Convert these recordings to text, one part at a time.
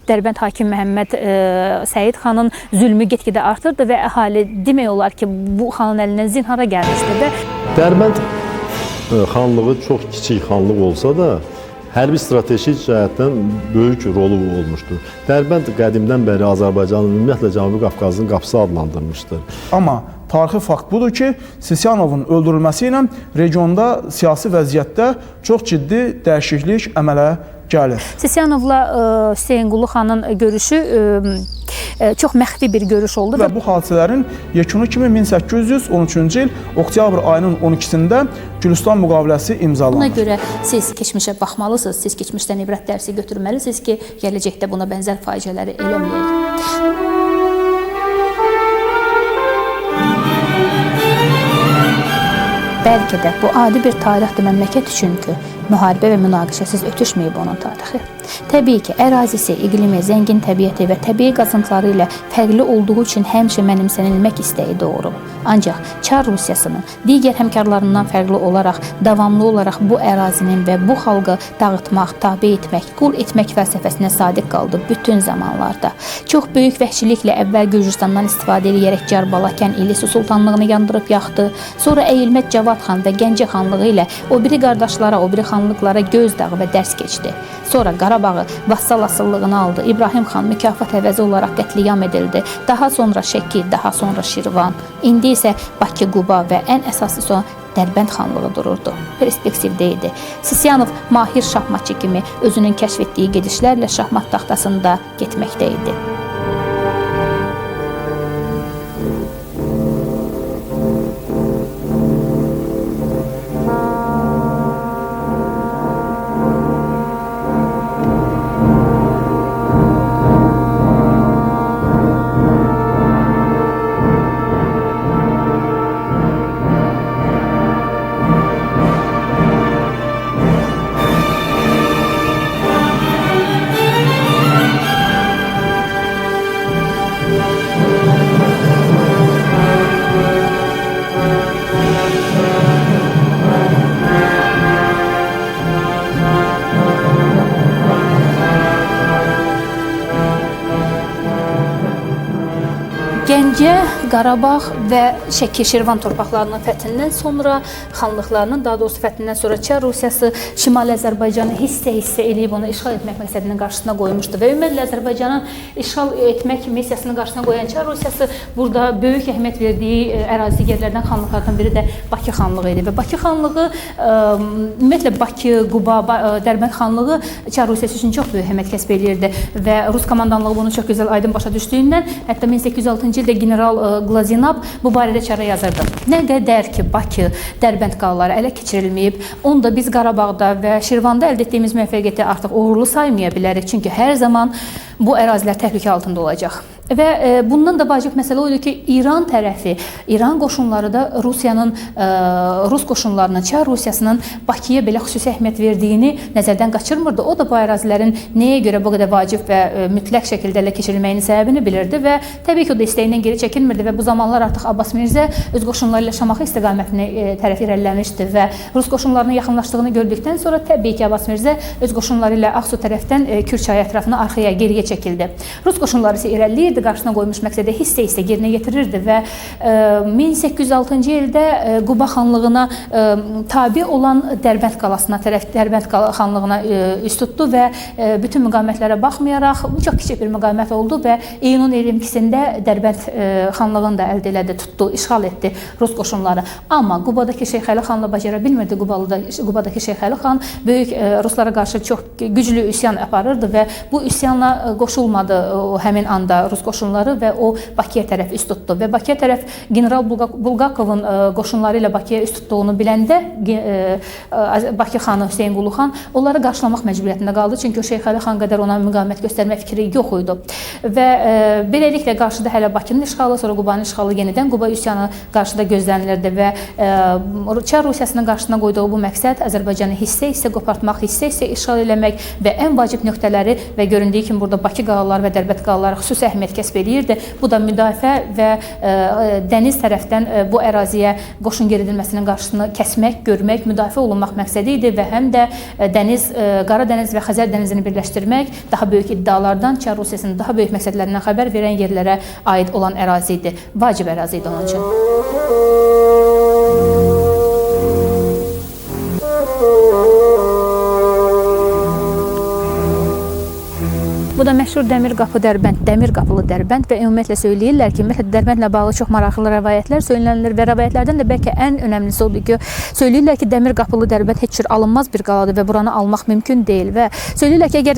Dərbənd hakim Məhəmməd Səid xanın zülmü get-gedə artırdı və əhali demək olar ki, bu xanın əlindən zinhara gəlmişdi və Dərbənd xanlığı çox kiçik xanlıq olsa da, hərbi strateji cəhətdən böyük rolu olmuşdur. Dərbənd qədimdən bəri Azərbaycanın, ümumiyyətlə Cənubi Qafqazın qapısı adlandırmışdır. Amma tarixi fakt budur ki, Sisyanovun öldürülməsi ilə regionda siyasi vəziyyətdə çox ciddi dəyişiklik əmələ gəlir. Sisyanovla Hüseynqulu xanın görüşü çox məxfi bir görüş oldu. Və bu hadisələrin yekunu kimi 1813-cü il oktyabr ayının 12-sində Gülüstan müqaviləsi imzalanır. Buna görə siz keçmişə baxmalısınız, siz keçmişdən ibrət dərsi götürməlisiniz ki, gələcəkdə buna bənzər faciələri eləməyək. Bəlkə də bu adi bir tarixdir məmləkət üçün ki, müharibə və münaqişəsiz ötüşməyib onun tarixi. Təbii ki, ərazisi, iqlimi, zəngin təbiəti və təbii qazıntıları ilə fərqli olduğu üçün həmişə mənimsənilmək istəyi doğurub. Ancaq Çar Rusiyasının digər həmkarlarından fərqli olaraq, davamlı olaraq bu ərazinin və bu xalqı dağıtmaq, tabe etmək, qul etmək fəlsəfəsinə sadiq qaldı bütün zamanlarda. Çox böyük vəhşiliklə əvvəl Gürcüstandan istifadə edərək Carbalakən İlisi sultanlığını yandırıb yaxdı. Sonra Əyilmət Cavad xan və Gəncə xanlığı ilə o biri qardaşlara, o biri xanlıqlara gözdağı və dərs keçdi. Sonra Qarabağı vassal asıllığına aldı. İbrahim xan mükafat əvəzi olaraq qətliyam edildi. Daha sonra Şəki, daha sonra Şirvan. İndi isə Bakı, Quba və ən əsaslısı o Dərbənd xanlığı dururdu. Perspektivdə idi. Sisyanov mahir şahmatçı kimi özünün kəşf etdiyi gedişlərlə şahmat taxtasında getməkdə idi. Gəncə, Qarabağ və Şəki, Şirvan torpaqlarının fəthindən sonra, xanlıqlarının, daha doğrusu fəthindən sonra Çar Rusiyası Şimali Azərbaycanı hissə-hissə eləyib onu işğal etmək məqsədinin qarşısına qoymuşdu. Və ümumiyyətlə Azərbaycanın işğal etmək missiyasının qarşısına qoyan Çar Rusiyası burada böyük əhəmiyyət verdiyi ərazi yerlərdən xanlıqlardan biri də Bakı xanlığı idi. Və Bakı xanlığı, ümumiyyətlə Bakı, Quba, Dərbənd xanlığı Çar Rusiyası üçün çox böyük əhəmiyyət kəsb edirdi. Və Rus komandanlığı bunu çox gözəl aydın başa düşdüyündən, hətta 1806-cı ildə general Qlazinab bu barədə çara yazırdı. Nə qədər ki, Bakı, Dərbənd qalaları ələ keçirilməyib, onu da biz Qarabağda və Şirvanda əldə etdiyimiz müvəffəqiyyəti artıq uğurlu saymaya bilərik. Çünki hər zaman bu ərazilər təhlükə altında olacaq. Və bundan da vacib məsələ oydu ki, İran tərəfi, İran qoşunları da Rusiyanın, Rus qoşunlarının, Çar Rusiyasının Bakıya belə xüsusi əhəmiyyət verdiyini nəzərdən qaçırmırdı. O da bu ərazilərin nəyə görə bu qədər vacib və mütləq şəkildə ələ keçirilməyinin səbəbini bilirdi və təbii ki, o da istəyindən geri çəkilmirdi və bu zamanlar artıq Abbas Mirzə öz qoşunları ilə Şamaxı istiqamətini tərəf irəliləmişdi və Rus qoşunlarının yaxınlaşdığını gördükdən sonra təbii ki, Abbas Mirzə öz qoşunları ilə Ağsu tərəfdən Kürçay ətrafına arxaya, geriyə çəkildi. Rus qoşunları isə irəliləyirdi, qarşısına qoymuş məqsədə hissə-hissə yerinə yetirirdi və 1806-cı ildə Quba xanlığına tabi olan Dərbənd qalasına tərəf, Dərbənd xanlığına üst tutdu və bütün müqavimətlərə baxmayaraq çox kiçik bir müqavimət oldu və iyunun 22-sində Dərbənd xanlığını da əldə elədi, tutdu, işğal etdi Rus qoşunları. Amma Qubadakı Şeyxəli xanla bacara bilmirdi. Qubadakı Şeyxəli xan böyük Ruslara qarşı çox güclü üsyan aparırdı və bu üsyanla qoşulmadı həmin anda Rus qoşunları və o Bakıya tərəf üst tutdu və Bakıya tərəf general Bulqakovun qoşunları ilə Bakıya üst tutduğunu biləndə Bakı xanı Hüseynqulu xan onları qarşılamaq məcburiyyətində qaldı. Çünki o Şeyxəli xan qədər ona müqavimət göstərmək fikri yox idi. Və beləliklə qarşıda hələ Bakının işğalı, sonra Qubanın işğalı yenidən Quba üsyanı qarşıda gözlənilirdi və Çar Rusiyasının qarşısına qoyduğu bu məqsəd Azərbaycanı hissə-hissə qopartmaq, hissə-hissə işğal eləmək və ən vacib nöqtələri və göründüyü kimi burada Bakı qalaları və Dərbənd qalaları xüsusi əhəmiyyət kəsb eləyirdi. Bu da müdafiə və dəniz tərəfdən bu əraziyə qoşun yeridilməsinin qarşısını kəsmək, görmək, müdafiə olunmaq məqsədi idi və həm də Qara dəniz və Xəzər dənizini birləşdirmək, daha böyük iddialardan, Çar Rusiyasının daha böyük məqsədlərindən xəbər verən yerlərə aid olan ərazi idi. Vacib ərazi idi onun üçün. Bu da məşhur Dəmir qapı Dərbənd, Dəmir qapılı Dərbənd və ümumiyyətlə söyləyirlər ki, ümumiyyətlə Dərbəndlə bağlı çox maraqlı rəvayətlər söylənilir və rəvayətlərdən də bəlkə ən önəmlisi odur ki, söyləyirlər ki, Dəmir qapılı Dərbənd heç cür alınmaz bir qaladır və buranı almaq mümkün deyil və söyləyirlər ki, əgər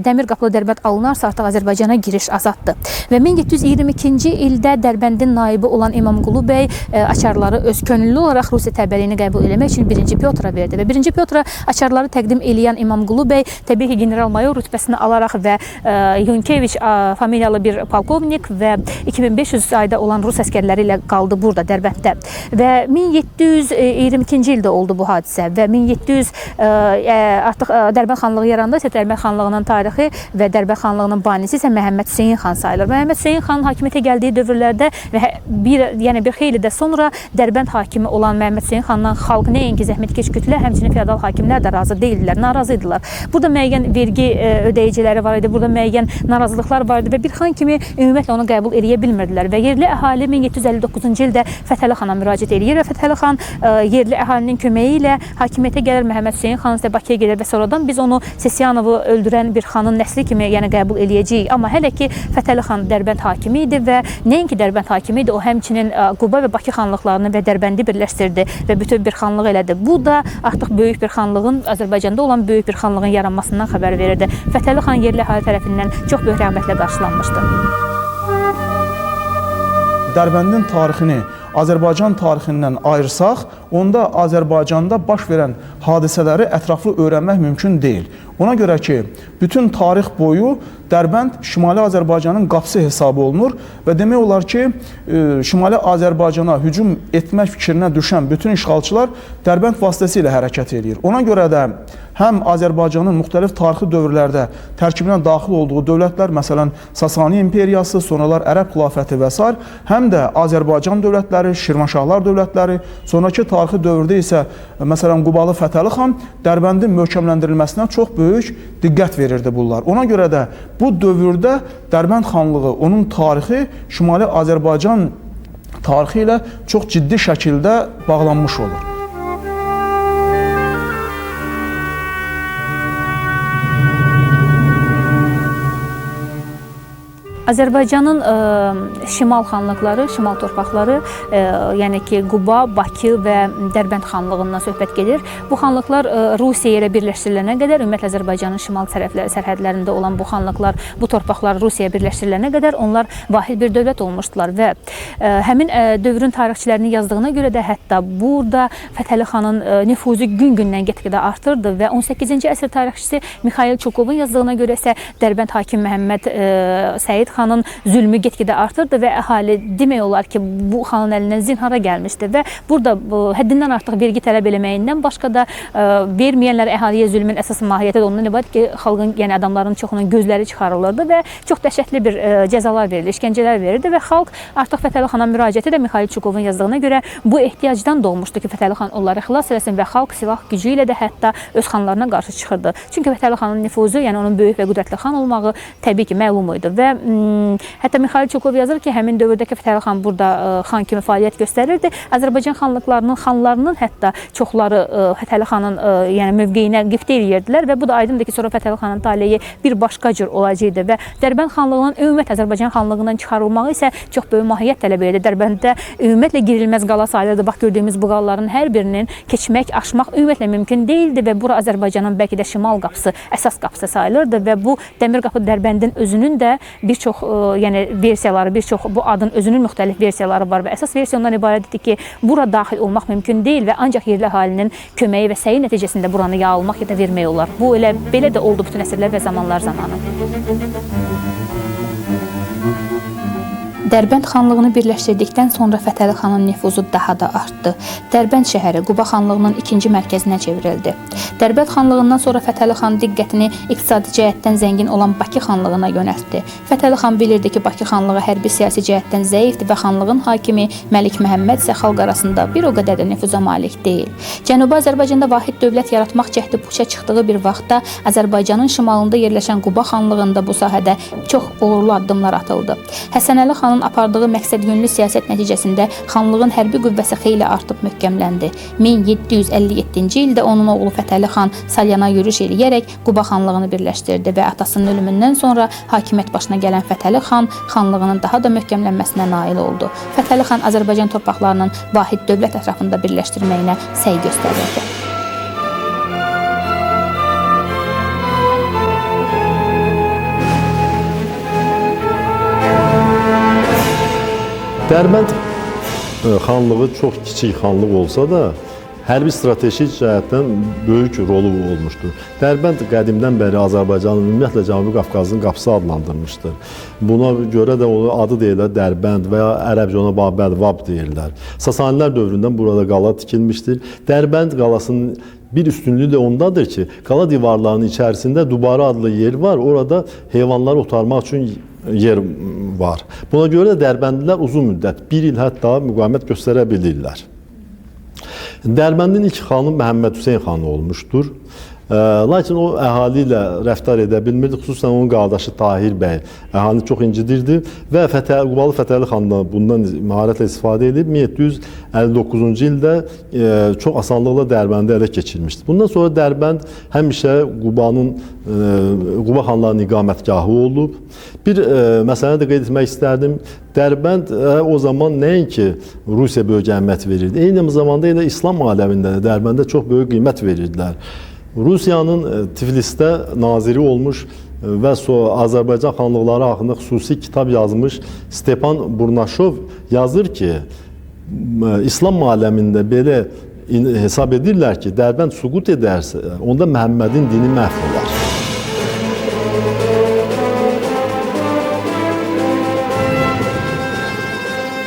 Dəmir qapılı Dərbənd alınarsa, artıq Azərbaycana giriş azaddır. Və 1722-ci ildə Dərbəndin naibi olan İmamqulu bəy açarları öz könüllü olaraq Rusiya təbəəliyini qəbul etmək üçün 1-ci Pyotra verdi və 1-ci Pyotra açarları təqdim eləyən İmamqulu bəy təbii ki, general-mayor rütbəsini alaraq və Yunkeviç familiyalı bir polkovnik və 2500 sayda olan rus əskərləri ilə qaldı burada Dərbənddə. Və 1722-ci ildə oldu bu hadisə və 1700 artıq Dərbənd xanlığı yarandı isə Dərbənd xanlığının tarixi və Dərbənd xanlığının banisi isə Məhəmməd Hüseyin xan sayılır. Məhəmməd Hüseyin xanın hakimiyyətə gəldiyi dövrlərdə və bir xeyli də sonra Dərbənd hakimi olan Məhəmməd Hüseyin xandan xalq nəinki zəhmətkeş kütlə, həmçinin feodal hakimlər də razı deyildilər, narazı idilər. Burada müəyyən vergi ödəyiciləri var idi, burada müəyyən narazılıqlar var idi və bir xan kimi ümumiyyətlə onu qəbul edə bilmirdilər və yerli əhali 1759-cu ildə Fətəli xana müraciət edir və Fətəli xan yerli əhalinin köməyi ilə hakimiyyətə gəlir, Məhəmməd Hüseyin xan isə Bakıya gedir və sonradan biz onu Sisiyanovu öldürən bir xanın nəsli kimi qəbul eləyəcəyik. Amma hələ ki Fətəli xan Dərbənd hakimi idi və nəinki Dərbənd hakimi idi, o həmçinin Quba və Bakı xanlıqlarını və Dərbəndi birləşdirdi və bütöv bir xanlıq elədi. Bu da artıq böyük bir xanlığın, Azərbaycanda olan böyük bir xanlığın yaranmasından xəbər verirdi. Fətəli xan yerli əhali tərəfindən çox böyük rəğbətlə qarşılanmışdı. Dərbəndin tarixini Azərbaycan tarixindən ayırsaq, onda Azərbaycanda baş verən hadisələri ətraflı öyrənmək mümkün deyil. Ona görə ki, bütün tarix boyu Dərbənd Şimali Azərbaycanın qapısı hesabı olunur və demək olar ki, Şimali Azərbaycana hücum etmək fikrinə düşən bütün işğalçılar Dərbənd vasitəsilə hərəkət edir. Ona görə də həm Azərbaycanın müxtəlif tarixi dövrlərdə tərkibinə daxil olduğu dövlətlər, məsələn, Sasani imperiyası, sonralar Ərəb xilafəti və s. həm də Azərbaycan dövlətləri, Şirvanşahlar dövlətləri, sonraki tarixi dövrdə isə, məsələn, Qubalı Fətəli xan Dərbəndin möhkəmləndirilməsinə çox böyük diqqət verirdi bunlar. Ona görə də bu dövrdə Dərbənd xanlığı, onun tarixi Şimali Azərbaycan tarixi ilə çox ciddi şəkildə bağlanmış olur. Azərbaycanın şimal xanlıqları, şimal torpaqları, yəni ki, Quba, Bakı və Dərbənd xanlığından söhbət gedir. Bu xanlıqlar Rusiya ilə birləşdirilənə qədər, ümumiyyətlə Azərbaycanın şimal sərhədlərində olan bu xanlıqlar, bu torpaqlar Rusiyaya birləşdirilənə qədər onlar vahid bir dövlət olmuşdular və həmin dövrün tarixçilərinin yazdığına görə də hətta burada Fətəli xanın nüfuzu gün-gündən get-gedə artırdı və 18-ci əsr tarixçisi Mixail Çukovun yazdığına görə isə Dərbənd hakim Məhəmməd Səid xanın zülmü get-gedə artırdı və əhali demək olar ki, bu xanın əlindən zinhara gəlmişdi və burada həddindən artıq vergi tələb eləməyindən başqa da verməyənlər əhaliyə zülmün əsas mahiyyəti də ondan ibarət ki, xalqın, yəni adamların çoxunun gözləri çıxarılırdı və çox dəhşətli bir cəzalar verildi, işgəncələr verildi və xalq artıq Fətəli xana müraciəti də Mixail Çukovun yazdığına görə bu ehtiyacdan doğmuşdu ki, Fətəli xan onları xilas eləsin və xalq silah gücü ilə də hətta öz xanlarına qarşı çıxırdı. Çünki Fətəli xanın nüfuzu, yəni onun böyük və qüdrətli xan olmağı təbii ki, məlum idi və hətta Mixail Çukov yazır ki, həmin dövrdəki Fətəli xan burada xan kimi fəaliyyət göstərirdi. Azərbaycan xanlarının hətta çoxları Fətəli xanın yəni mövqeyinə qiftə eləyirdilər və bu da aydındır ki, sonra Fətəli xanın taleyi bir başqa cür olacaqdı və Dərbənd xanlığının ümumiyyətlə Azərbaycan xanlığından çıxarılmağı isə çox böyük mahiyyət tələb edirdi. Dərbənddə ümumiyyətlə girilməz qala sayılırdı. Bax, gördüyümüz bu qalaların hər birinin keçmək, aşmaq ümumiyyətlə mümkün deyildi və bura Azərbaycanın bəlkə də şimal qapısı, əsas qapısı sayılırdı və bu Dəmir qapı Dərbəndin özünün də bir çox yəni versiyaları, bir çox bu adın özünün müxtəlif versiyaları var və əsas versiya ondan ibarətdir ki, bura daxil olmaq mümkün deyil və ancaq yerli əhalinin köməyi və səyi nəticəsində buranı ya almaq ya da vermək olar. Bu elə belə də oldu bütün əsrlər və zamanlar zamanı. Dərbənd xanlığını birləşdirdikdən sonra Fətəli xanın nüfuzu daha da artdı. Dərbənd şəhəri Quba xanlığının ikinci mərkəzinə çevrildi. Dərbənd xanlığından sonra Fətəli xan diqqətini iqtisadi cəhətdən zəngin olan Bakı xanlığına yönəltdi. Fətəli xan bilirdi ki, Bakı xanlığı hərbi siyasi cəhətdən zəifdir və xanlığın hakimi Məlik Məhəmməd isə xalq arasında bir o qədər də nüfuza malik deyil. Cənubi Azərbaycanda vahid dövlət yaratmaq cəhdi puça çıxdığı bir vaxtda Azərbaycanın şimalında yerləşən Quba xanlığında bu sahədə çox uğurlu addımlar atıldı. Həsən Əli xanın apardığı məqsədyönlü siyasət nəticəsində xanlığın hərbi qüvvəsi xeyli artıb möhkəmləndi. 1757-ci ildə onun oğlu Fətəli xan Salyana yürüş eləyərək Quba xanlığını birləşdirdi və atasının ölümündən sonra hakimiyyət başına gələn Fətəli xan xanlığının daha da möhkəmlənməsinə nail oldu. Fətəli xan Azərbaycan torpaqlarının vahid dövlət ətrafında birləşdirməyinə səy göstərirdi. Dərbənd xanlığı çox kiçik xanlıq olsa da, hərbi strateji cəhətdən böyük rolu olmuşdur. Dərbənd qədimdən bəri Azərbaycanın, ümumiyyətlə Cənubi Qafqazın qapısı adlandırmışdır. Buna görə də onun adı deyirlər Dərbənd və ya ərəbcə ona Babəlvab deyirlər. Sasanilər dövründən burada qala tikilmişdir. Dərbənd qalasının bir üstünlüyü də ondadır ki, qala divarlarının içərisində Dubara adlı yer var. Orada heyvanları otarmaq üçün yer var. Buna görə də Dərbəndlilər uzun müddət, bir il hətta müqavimət göstərə bilirlər. Dərbəndin ilk xanı Məhəmməd Hüseyn xanı olmuşdur. Lakin o əhali ilə rəftar edə bilmirdi, xüsusən onun qardaşı Tahir bəy əhalini çox incidirdi və Qubalı Fətəli xan da bundan məharətlə istifadə edib 1759-cu ildə çox asanlıqla Dərbəndi ələ keçirmişdi. Bundan sonra Dərbənd həmişə Quba xanlarının iqamətgahı olub. Bir məsələni də qeyd etmək istərdim. Dərbənd o zaman nəinki Rusiya böyük əhəmiyyət verirdi, eyni zamanda elə İslam aləmində də Dərbəndə çox böyük qiymət verirdilər. Rusiyanın Tiflisdə naziri olmuş və Azərbaycan xanlıqları haqqında xüsusi kitab yazmış Stepan Burnaşov yazır ki, İslam aləmində belə hesab edirlər ki, Dərbənd süqut edərsə, onda Məhəmmədin dini məhv olar.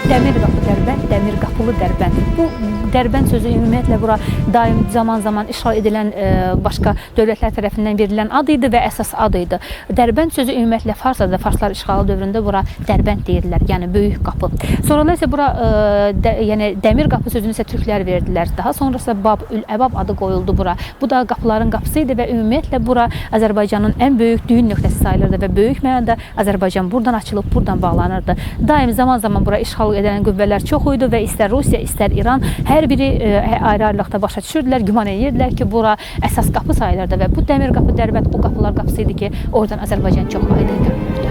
Dəmir qapı Dərbənd, dəmir qapılı Dərbənd. Bu Dərbənd sözü ümumiyyətlə bura daim zaman-zaman işğal edilən başqa dövlətlər tərəfindən verilən ad idi və əsas ad idi. Dərbənd sözü ümumiyyətlə Farsada, Farslar işğalı dövründə bura Dərbənd deyirlər, yəni böyük qapı. Sonralar isə bura yəni dəmir qapı sözünü isə türklər verdilər. Daha sonra isə Bab-ül-Əbab adı qoyuldu bura. Bu da qapıların qapısı idi və ümumiyyətlə bura Azərbaycanın ən böyük düyün nöqtəsi sayılırdı və böyük mənada Azərbaycan buradan açılıb buradan bağlanırdı. Daim zaman-zaman bura işğal edilən qüvvələr çox idi və istər Rusiya, istər İran hər biri ayrı-ayrılıqda başa düşürdülər, güman edirdilər ki, bura əsas qapı sayılırdı və bu dəmir qapı Dərbənd bu qapılar qapısı idi ki, oradan Azərbaycan çox aydın görünürdü.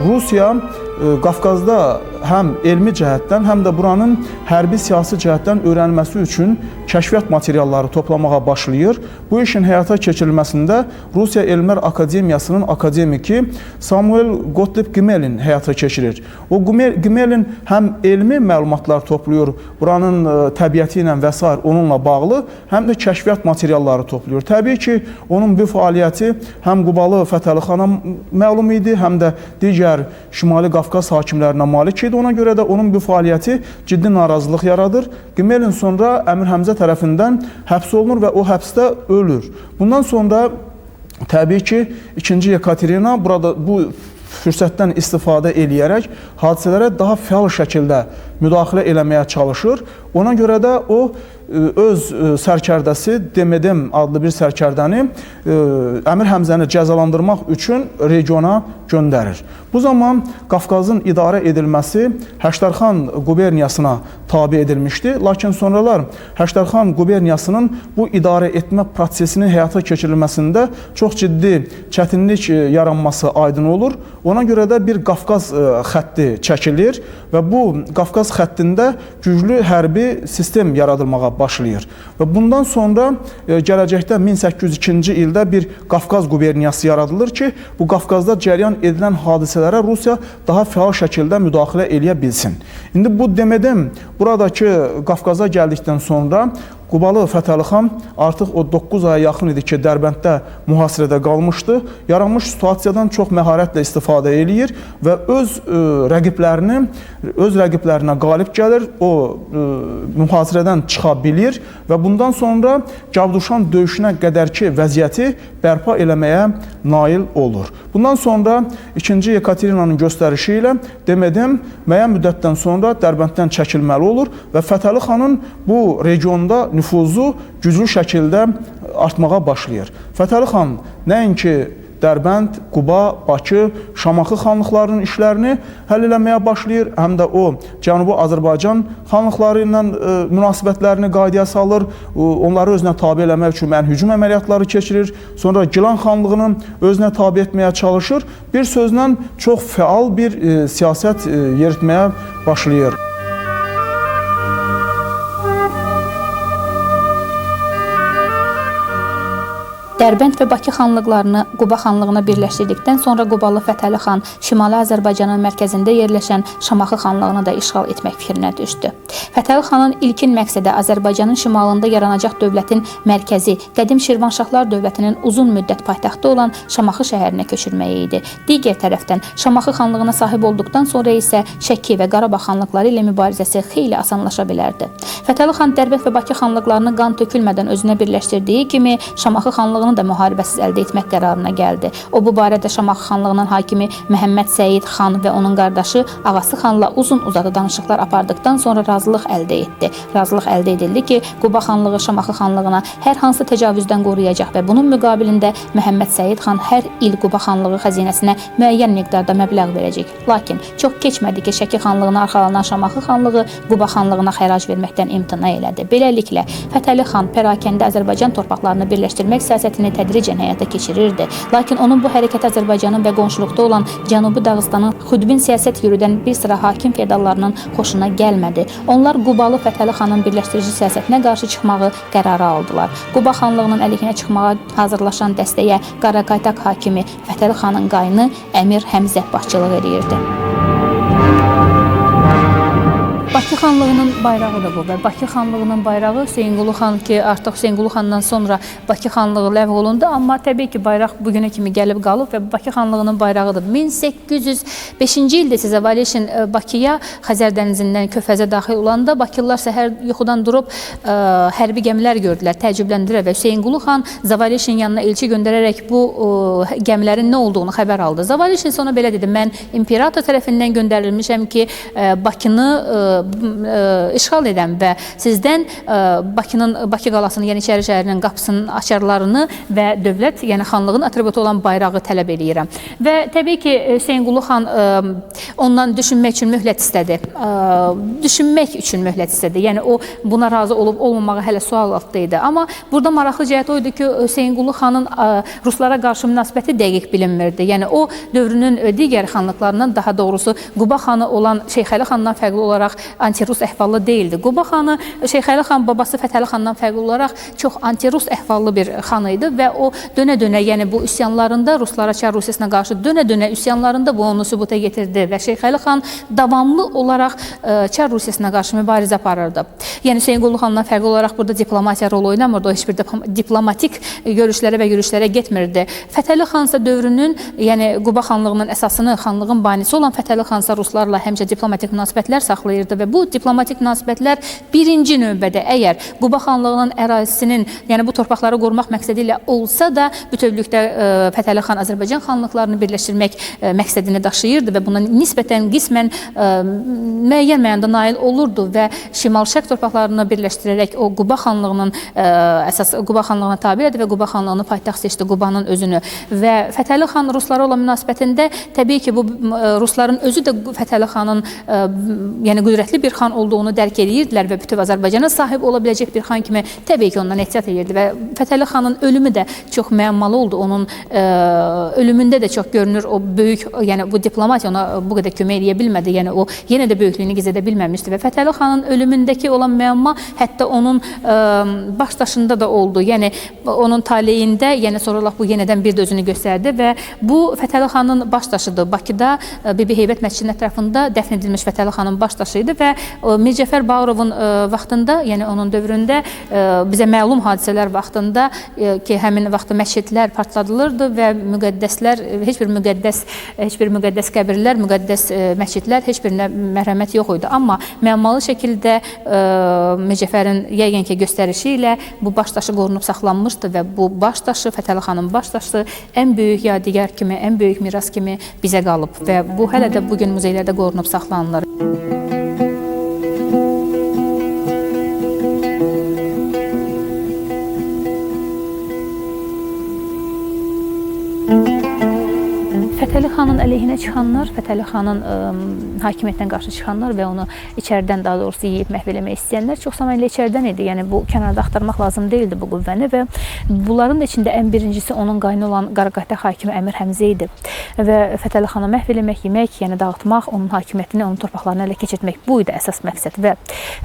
Rusiya Qafqazda həm elmi cəhətdən, həm də buranın hərbi siyasi cəhətdən öyrənilməsi üçün kəşfiyyat materialları toplamağa başlayır. Bu işin həyata keçirilməsində Rusiya Elmlər Akademiyasının akademiki Samuel Gottlieb Gmelin həyata keçirir. O Gmelin həm elmi məlumatlar toplayır, buranın təbiəti ilə və s. onunla bağlı, həm də kəşfiyyat materialları toplayır. Təbii ki, onun bu fəaliyyəti həm Qubalı Fətəli xana məlum idi, həm də digər Şimali Qafqaz hakimlərinə malik idi. Ona görə də onun bu fəaliyyəti ciddi narazılıq yaradır. Gmelin sonra Əmir Həmzə tərəfindən həbs olunur və o həbsdə ölür. Bundan sonra təbii ki, 2. Yekaterina burada bu fürsətdən istifadə eləyərək hadisələrə daha fəal şəkildə müdaxilə eləməyə çalışır. Ona görə də o öz sərkərdəsi Demedem adlı bir sərkərdəni Əmir Həmzəni cəzalandırmaq üçün regiona göndərir. Bu zaman Qafqazın idarə edilməsi Həştərxan quberniyasına tabi edilmişdi. Lakin sonralar Həştərxan quberniyasının bu idarə etmə prosesinin həyata keçirilməsində çox ciddi çətinlik yaranması aydın olur. Ona görə də bir Qafqaz xətti çəkilir və bu Qafqaz Qafqaz xəttində güclü hərbi sistem yaradılmağa başlayır. Və bundan sonra gələcəkdə 1802-ci ildə bir Qafqaz quberniyası yaradılır ki, bu Qafqazda cərəyan edilən hadisələrə Rusiya daha fəal şəkildə müdaxilə eləyə bilsin. İndi bu demədim, buradakı Qafqaza gəldikdən sonra Qubalı Fətəli xan artıq o 9 aya yaxın idi ki, Dərbənddə mühasirədə qalmışdı. Yaranmış situasiyadan çox məharətlə istifadə eləyir və öz rəqiblərinə qalib gəlir, o mühasirədən çıxa bilir və bundan sonra Cavduşan döyüşünə qədərki vəziyyəti bərpa eləməyə nail olur. Bundan sonra 2-ci Yekaterinanın göstərişi ilə demədim, müəyyən müddətdən sonra Dərbənddən çəkilməli olur və Fətəli xanın bu regionda nüfuzu güclü şəkildə artmağa başlayır. Fətəli xan nəinki Dərbənd, Quba, Bakı, Şamaxı xanlıqlarının işlərini həll eləməyə başlayır, həm də o Cənubi Azərbaycan xanlıqları ilə münasibətlərini qaydaya salır, onları özünə tabe eləmək üçün hücum əməliyyatları keçirir, sonra Gilan xanlığını özünə tabe etməyə çalışır, bir sözlə çox fəal bir siyasət yeritməyə başlayır. Dərbənd və Bakı xanlıqlarını Quba xanlığına birləşdirdikdən sonra Qubalı Fətəli xan Şimali Azərbaycanın mərkəzində yerləşən Şamaxı xanlığını da işğal etmək fikrinə düşdü. Fətəli xanın ilkin məqsədi Azərbaycanın şimalında yaranacaq dövlətin mərkəzi, qədim Şirvanşahlar dövlətinin uzun müddət paytaxtı olan Şamaxı şəhərinə köçürməyi idi. Digər tərəfdən Şamaxı xanlığına sahib olduqdan sonra isə Şəki və Qarabağ xanlıqları ilə mübarizəsi xeyli asanlaşa bilərdi. Fətəli xan Dərbənd və Bakı xanlıqlarını qan tökülmədən özünə birləşdirdiyi kimi Şamaxı xanlığını da müharibəsiz əldə etmək qərarına gəldi. O bu barədə Şamaxı xanlığının hakimi Məhəmməd Səid xan və onun qardaşı Ağası xanla uzun-uzadı danışıqlar apardıqdan sonra razılıq əldə etdi. Razılıq əldə edildi ki, Quba xanlığı Şamaxı xanlığına hər hansı təcavüzdən qoruyacaq və bunun müqabilində Məhəmməd Səid xan hər il Quba xanlığı xəzinəsinə müəyyən miqdarda məbləğ verəcək. Lakin çox keçmədi ki, Şəki xanlığına arxalanan Şamaxı xanlığı Quba xanlığına xərac verməkdən imtina elədi. Beləliklə, Fətəli xan pərakəndə Azərbaycan torpaqlarını birləşdirmək siyasətini tədricən həyata keçirirdi. Lakin onun bu hərəkəti Azərbaycanın və qonşuluqda olan Cənubi Dağıstanın xudbin siyasət yürüdən bir sıra hakim feodallarının xoşuna gəlmədi. Onlar Qubalı Fətəli xanın birləşdirici siyasətinə qarşı çıxmağı qərara aldılar. Quba xanlığının əleyhinə çıxmağa hazırlaşan dəstəyə Qaraqaytaq hakimi Fətəli xanın qayını Əmir Həmzə başçılıq edirdi. Bakı xanlığının bayrağı da bu və Bakı xanlığının bayrağı Hüseynqulu xan ki, artıq Hüseynqulu xandan sonra Bakı xanlığı ləğv olundu, amma təbii ki, bayraq bugünə kimi gəlib qalıb və Bakı xanlığının bayrağıdır. 1805-ci ildə Zəvaleşin Bakıya Xəzər dənizindən Köfəzə daxil olanda Bakılılar səhər yuxudan durub hərbi gəmilər gördülər, təəccübləndirə və Hüseynqulu xan Zəvaleşin yanına elçi göndərərək bu gəmilərin nə olduğunu xəbər aldı. Zəvaleşin sonra belə dedi, mən imperator tərəfindən göndərilmişəm ki, Bakını işğal edən və sizdən Bakı qalasının, yəni İçəri şəhərinin qapısının açarlarını və dövlət, yəni xanlığın atributu olan bayrağı tələb eləyirəm. Və təbii ki, Hüseynqulu xan ondan düşünmək üçün möhlət istədi. Düşünmək üçün möhlət istədi. Yəni o buna razı olub olmamağı hələ sual altında idi. Amma burada maraqlı cəhət o idi ki, Hüseynqulu xanın ruslara qarşı münasibəti dəqiq bilinmirdi. Yəni o dövrünün digər xanlıqlarından, daha doğrusu Quba xanı olan Şeyxəli xandan fərqli olaraq anti-rus əhvallı değildi. Quba xanı Şeyxəli xan babası Fətəli xandan fərqli olaraq çox anti-rus əhvallı bir xan idi və o dönə-dönə, yəni bu üsyanlarında, Ruslara Çar Rusiyasına qarşı dönə-dönə üsyanlarında bu onu sübuta getirdi və Şeyxəli xan davamlı olaraq Çar Rusiyasına qarşı mübarizə aparırdı. Yəni Hüseynqulu xandan fərqli olaraq burada diplomatiya rolu oynamırdı, o heç bir diplomatik görüşlərə və yürüşlərə getmirdi. Fətəli xansa dövrünün, yəni Quba xanlığının əsasını, xanlığın banisi olan Fətəli xansa ruslarla həmçə diplomatik münasibətlər saxlayırdı və bu diplomatik münasibətlər birinci növbədə əgər Quba xanlığının ərazisinin, yəni bu torpaqları qorumaq məqsədi ilə olsa da, bütövlükdə Fətəli xan Azərbaycan xanlıqlarını birləşdirmək məqsədini daşıyırdı və buna nisbətən qismən müəyyən mənada nail olurdu və şimal-şərq torpaqları torpaqlarını birləşdirərək o Quba xanlığının əsas Quba xanlığına tabe edir və Quba xanlığını paytaxt seçdi, Qubanın özünü. Və Fətəli xan ruslara olan münasibətində təbii ki, bu rusların özü də Fətəli xanın yəni qüdrətli bir xan olduğunu dərk edirdilər və bütöv Azərbaycana sahib ola biləcək bir xan kimi təbii ki, ondan ehtiyat edirdi və Fətəli xanın ölümü də çox müəmmalı oldu. Onun ölümündə də çox görünür o böyük, yəni bu diplomatiya ona bu qədər kömək edə bilmədi. Yəni o yenə də böyüklüyünü gizlədə bilməmişdi və Fətəli xanın ölümündəki olan müəmma hətta onun baş daşında da oldu. Yəni onun taleyində, yəni sonralar bu yenədən bir də özünü göstərdi və bu Fətəli xanın baş daşıdır. Bakıda Bibi Heybət məscidinin ətrafında dəfn edilmiş Fətəli xanın baş daşı idi və Mir Cəfər Bağırovun vaxtında, yəni onun dövründə bizə məlum hadisələr vaxtında ki, həmin vaxtda məscidlər partladılırdı və müqəddəslər, heç bir müqəddəs qəbirlər, müqəddəs məscidlər, heç birinə mərhəmət yox idi. Amma müəmmalı şəkildə Mir Cəfərin yəqin ki, göstərişi ilə bu baş daşı qorunub saxlanmışdı və bu baş daşı, Fətəli xanın baş daşı ən böyük yadigar kimi, ən böyük miras kimi bizə qalıb və bu hələ də bugün muzeylərdə qorunub saxlanılır. Fətəli xanın əleyhinə çıxanlar, Fətəli xanın hakimiyyətdən qarşı çıxanlar və onu içəridən, daha doğrusu yeyib məhv eləmək istəyənlər çox zaman elə içəridən idi. Yəni bu kənarda axtarmaq lazım deyildi bu qüvvəni və bunların da içində ən birincisi onun qaynı olan Qaraqataq hakimi Əmir Həmzə idi. Və Fətəli xanı məhv eləmək, yemək, yəni dağıtmaq, onun hakimiyyətini, onun torpaqlarını ələ keçirtmək bu idi əsas məqsəd. Və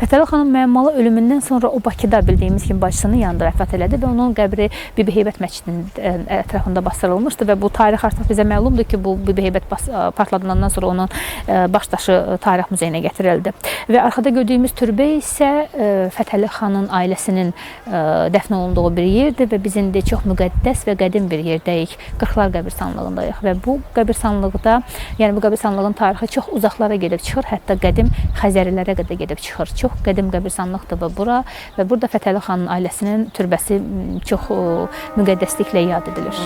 Fətəli xanın müəmmalı ölümündən sonra o Bakıda bildiyimiz kimi bacısının yanında vəfat elədi və onun qəbri Bibi Heybət məscidinin ətrafında basdırılmışdı və bu tarix artıq bizə məlumdur ki, bu Bibi Heybət partladığından sonra onun baş daşı tarix muzeyinə gətirildi. Və arxada gördüyümüz türbə isə Fətəli xanın ailəsinin dəfn olunduğu bir yerdir və biz indi çox müqəddəs və qədim bir yerdəyik. Qırxlar qəbirstanlığındayıq və bu qəbirstanlıqda, yəni bu qəbirstanlığın tarixi çox uzaqlara gedib çıxır, hətta qədim Xəzərilərə qədər gedib çıxır. Çox qədim qəbirstanlıqdır və burada Fətəli xanın ailəsinin türbəsi çox müqəddəsliklə yad edilir.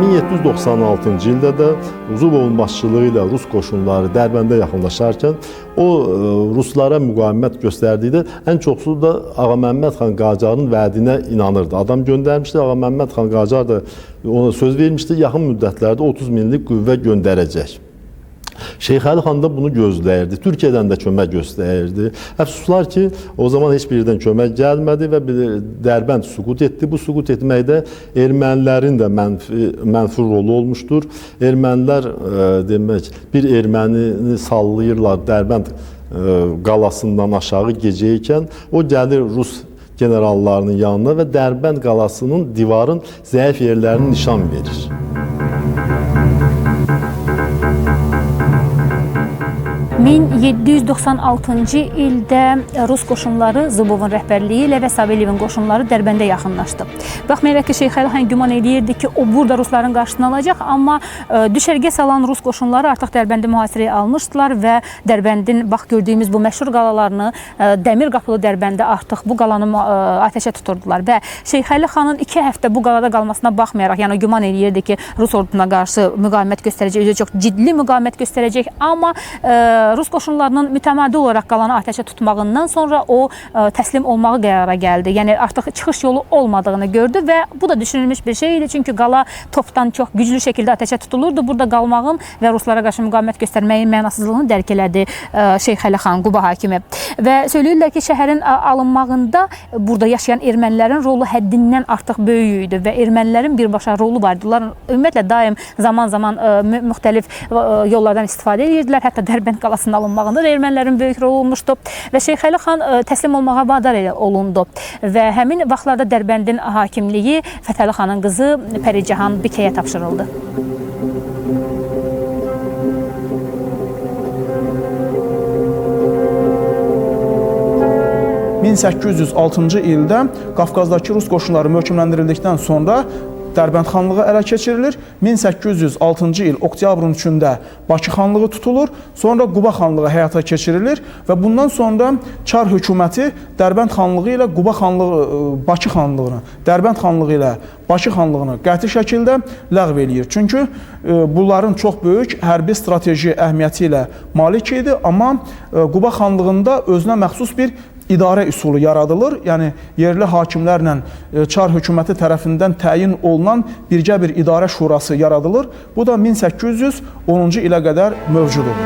1796-cı ildə də Zubovun başçılığı ilə Rus qoşunları Dərbəndə yaxınlaşarkən o ruslara müqavimət göstərdikdə ən çoxsu da Ağaməhəmməd xan Qacarın vədinə inanırdı. Adam göndərmişdi, Ağaməhəmməd xan Qacar da ona söz vermişdi, yaxın müddətlərdə 30 minlik qüvvə göndərəcək. Şeyx Əli xan da bunu gözləyirdi. Türkiyədən də kömək göstərirdi. Əfsuslar ki, o zaman heç birindən kömək gəlmədi və Dərbənd süqut etdi. Bu süqut etməkdə ermənilərin də mənfi rolu olmuşdur. Ermənilər demək, bir ermənini sallayırlar Dərbənd qalasından aşağı gecəykən. O gəlir Rus generallarının yanına və Dərbənd qalasının divarın zəif yerlərini nişan verir. (1796-cı ildə Rus qoşunları Zubovun rəhbərliyi ilə və Saveliyevin qoşunları Dərbəndə yaxınlaşdı. Baxmayaraq ki, Şeyx Əli xan güman edirdi ki, o burada rusların qarşısını alacaq, amma düşərgə salan Rus qoşunları artıq Dərbəndi mühasirəyə almışdılar və Dərbəndin, bax gördüyümüz bu məşhur qalalarını, Dəmir qapılı Dərbəndə artıq bu qalanı ateşə tuturdular və Şeyx Əli xanın 2 həftə bu qalada qalmasına baxmayaraq, yəni güman edirdi ki, Rus ordusuna qarşı müqavimət göstərəcək, özü çox ciddi müqavimət göstərəcək, amma Rus qoşunlarının mütəmadi olaraq qalanı atəşə tutmağından sonra o təslim olmağı qərara gəldi. Yəni artıq çıxış yolu olmadığını gördü və bu da düşünülmüş bir şey idi. Çünki qala topdan çox güclü şəkildə atəşə tutulurdu. Burada qalmağın və ruslara qarşı müqavimət göstərməyin mənasızlığını dərk elədi Şeyx Əli xan, Quba hakimi. Və söyləyirlər ki, şəhərin alınmağında burada yaşayan ermənilərin rolu həddindən artıq böyük idi və ermənilərin birbaşa rolu vardı. Onlar ümumiyyətlə daim zaman-zaman müxtəlif yollardan istifadə edirdilər. Hətta Dərbənd qalasının alınmağında da ermənilərin böyük rolu olmuşdu və Şeyx Əli xan təslim olmağa vadar olundu və həmin vaxtlarda Dərbəndin hakimliyi Fətəli xanın qızı Pəricahan Bikəyə tapşırıldı. (1806-cı ildə Qafqazdakı Rus qoşunları möhkəmləndirildikdən sonra Dərbənd xanlığı ələ keçirilir. 1806-cı il oktyabrın 3-də Bakı xanlığı tutulur. Sonra Quba xanlığı həyata keçirilir və bundan sonra Çar hökuməti Dərbənd xanlığı ilə Quba xanlığı, Bakı xanlığını, Dərbənd xanlığı ilə Bakı xanlığını qəti şəkildə ləğv eləyir. Çünki bunların çox böyük hərbi strateji əhəmiyyəti ilə malik idi, amma Quba xanlığında özünə məxsus bir idarə üsulu yaradılır. Yəni yerli hakimlərlə Çar hökuməti tərəfindən təyin olunan birgə bir idarə şurası yaradılır. Bu da 1810-cu ilə qədər mövcud olur.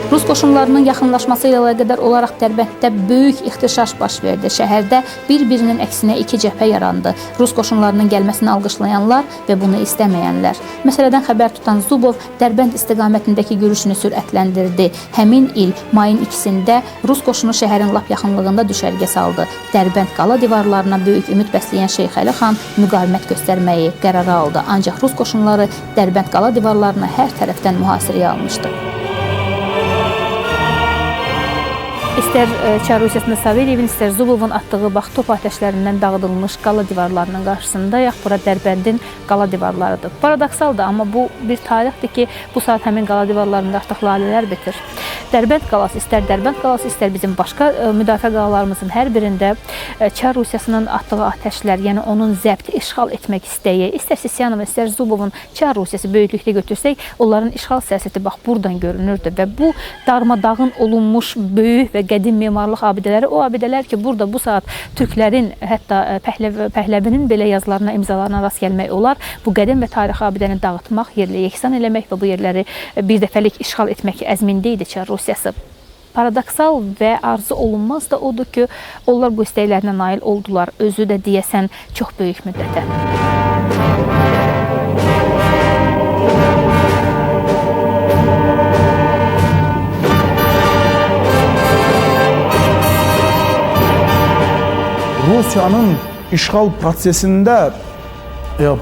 Rus qoşunlarının yaxınlaşması ilə əlaqədar olaraq Dərbənddə böyük ixtişaş baş verdi. Şəhərdə bir-birinin əksinə iki cəbhə yarandı. Rus qoşunlarının gəlməsini alqışlayanlar və bunu istəməyənlər. Məsələdən xəbər tutan Zubov Dərbənd istiqamətindəki yürüşünü sürətləndirdi. Həmin il mayın 2-də Rus qoşunu şəhərin lap yaxınlığında düşərgə saldı. Dərbənd qala divarlarına böyük ümid bəsləyən Şeyx Əli xan müqavimət göstərməyi qərara aldı. Ancaq Rus qoşunları Dərbənd qala divarlarını hər tərəfdən mühasirəyə almışdı. İstər Çar Rusiyasında Saveliyevin, istər Zubovun atdığı top atəşlərindən dağıdılmış qala divarlarının qarşısındayıq. Bura Dərbəndin qala divarlarıdır. Paradoksaldır, amma bu bir tarixdir ki, bu saat həmin qala divarlarında artıq lalələr bitir. Dərbənd qalası, istər Dərbənd qalası, istər bizim başqa müdafiə qalalarımızın hər birində Çar Rusiyasının atdığı atəşlər, yəni onun zəbti, işğal etmək istəyi, istər Sisyanov, istər Zubovun Çar Rusiyası böyüklükdə götürsək, onların işğal siyasəti bax buradan görünürdü və bu darmadağın olunmuş böyük və qədim memarlıq abidələri, o abidələr ki, burada bu saat türklərin, hətta Pəhləvinin belə yazılarına, imzalarına rast gəlmək olar. Bu qədim və tarixi abidəni dağıtmaq, yerlə yeksan eləmək və bu yerləri bir dəfəlik işğal etmək əzmində idi Çar Rusiyası. Paradoksal və arzu olunmaz da odur ki, onlar bu istəklərinə nail oldular. Özü də deyəsən çox böyük müddətə. Rusiyanın işğal prosesində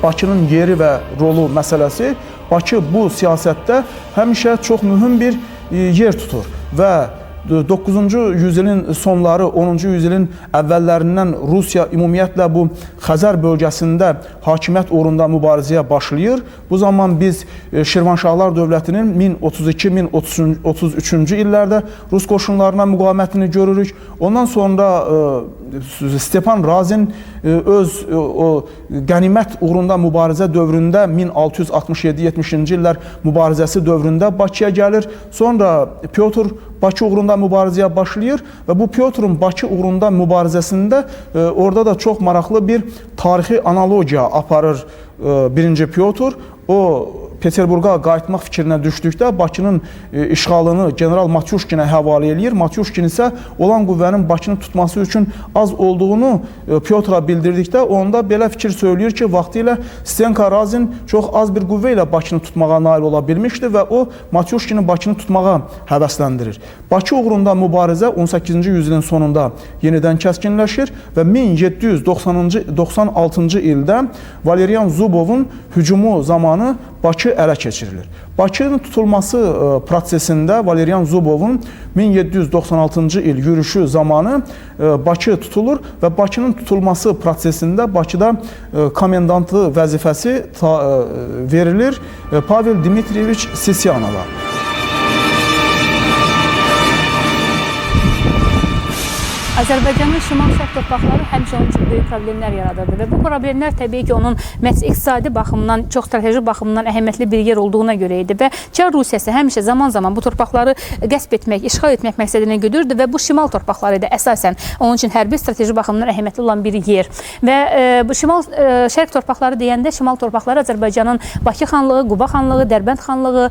Bakının yeri və rolu məsələsi, Bakı bu siyasətdə həmişə çox mühüm bir yer tutur və 9-cu yüzilin sonları, 10-cu yüzilin əvvəllərindən Rusiya ümumiyyətlə bu Xəzər bölgəsində hakimiyyət uğrunda mübarizəyə başlayır. Bu zaman biz Şirvanşahlar dövlətinin 1032-1033-cü illərdə Rus qoşunlarına müqavimətini görürük. Ondan sonra Stepan Razin öz o qənimət uğrunda mübarizə dövründə 1667-70-ci illər mübarizəsi dövründə Bakıya gəlir. Sonra Pyotr Bakı uğrunda mübarizəyə başlayır və bu Pyotrun Bakı uğrunda mübarizəsində orada da çox maraqlı bir tarixi analogiya aparır 1-ci Pyotr. O Peterburqa qayıtmaq fikrinə düşdükdə Bakının işğalını general Matyushkinə həvalə eləyir. Matyushkin isə olan qüvvənin Bakını tutması üçün az olduğunu Pyotra bildirdikdə onda belə fikir söyləyir ki, vaxtilə Stenka Razin çox az bir qüvvə ilə Bakını tutmağa nail ola bilmişdi və o Matyushkini Bakını tutmağa həvəsləndirir. Bakı uğrunda mübarizə 18-ci yüzilin sonunda yenidən kəskinləşir və 1796-cı ildə Valerian Zubovun hücumu zamanı Bakı ələ keçirilir. Bakının tutulması prosesində Valerian Zubovun 1796-cı il yürüşü zamanı Bakı tutulur və Bakının tutulması prosesində Bakıda komendantı vəzifəsi verilir Pavel Dmitrievich Sisyanova. Azərbaycanın şimal-şərq torpaqları həmişə onun üçün böyük problemlər yaradırdı və bu problemlər təbii ki, onun iqtisadi baxımdan, çox strateji baxımdan əhəmiyyətli bir yer olduğuna görə idi və Çar Rusiyası həmişə zaman-zaman bu torpaqları qəsb etmək, işğal etmək məqsədinə güdürdü və bu şimal torpaqları idi əsasən onun üçün hərbi strateji baxımdan əhəmiyyətli olan bir yer. Və bu şimal-şərq torpaqları deyəndə şimal torpaqları Azərbaycanın Bakı xanlığı, Quba xanlığı, Dərbənd xanlığı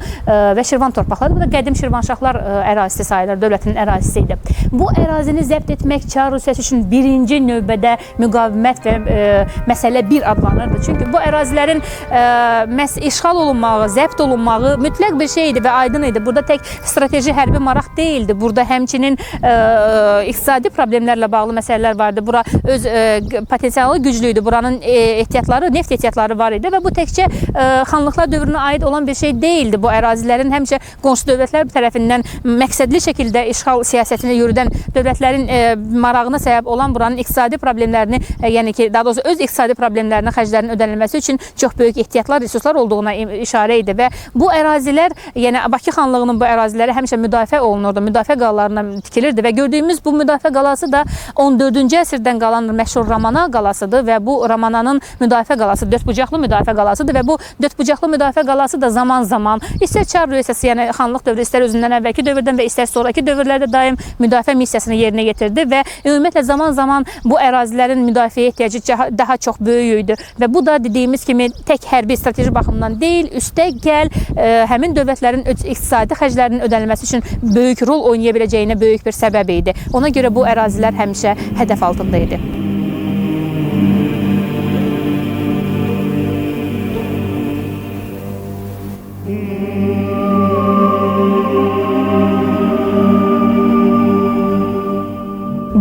və Şirvan torpaqları, bu da qədim Şirvanşahlar ərazisi sayılır, dövlətinin ərazisi idi. Bu ərazini zəbt etmək Çar Rusiyası üçün birinci növbədə müqavimət və məsələ bir adlanırdı. Çünki bu ərazilərin işğal olunmağı, zəbt olunmağı mütləq bir şey idi və aydın idi. Burada tək strateji hərbi maraq deyildi. Burada həmçinin iqtisadi problemlərlə bağlı məsələlər vardı. Bura öz potensialı güclüydü. Buranın ehtiyatları, neft ehtiyatları var idi və bu təkcə xanlıqlar dövrünə aid olan bir şey deyildi. Bu ərazilərin həmişə qonşu dövlətlər tərəfindən məqsədli şəkildə işğal siyasətini yürüdən dövlətlərin marağına səbəb olan buranın iqtisadi problemlərini, yəni ki, daha doğrusu öz iqtisadi problemlərini, xərclərinin ödənilməsi üçün çox böyük ehtiyatlar, resurslar olduğuna işarə idi və bu ərazilər, yəni Bakı xanlığının bu əraziləri həmişə müdafiə olunurdu, müdafiə qalalarına tikilirdi və gördüyümüz bu müdafiə qalası da 14-cü əsrdən qalan məşhur Ramana qalasıdır və bu Ramananın müdafiə qalası, dördbucaqlı müdafiə qalasıdır və bu dördbucaqlı müdafiə qalası da zaman-zaman istər Çar Rusiyası, yəni xanlıq dövrü, istər özündən əvvəlki dövrdən və istər sonraki dövrlərdə daim müdafiə missiyasını yerinə yetirdi və ümumiyyətlə zaman-zaman bu ərazilərin müdafiə ehtiyacı daha çox böyük idi və bu da dediyimiz kimi tək hərbi strateji baxımdan deyil, üstəgəl həmin dövlətlərin iqtisadi xərclərinin ödənilməsi üçün böyük rol oynaya biləcəyinə böyük bir səbəb idi. Ona görə bu ərazilər həmişə hədəf altında idi.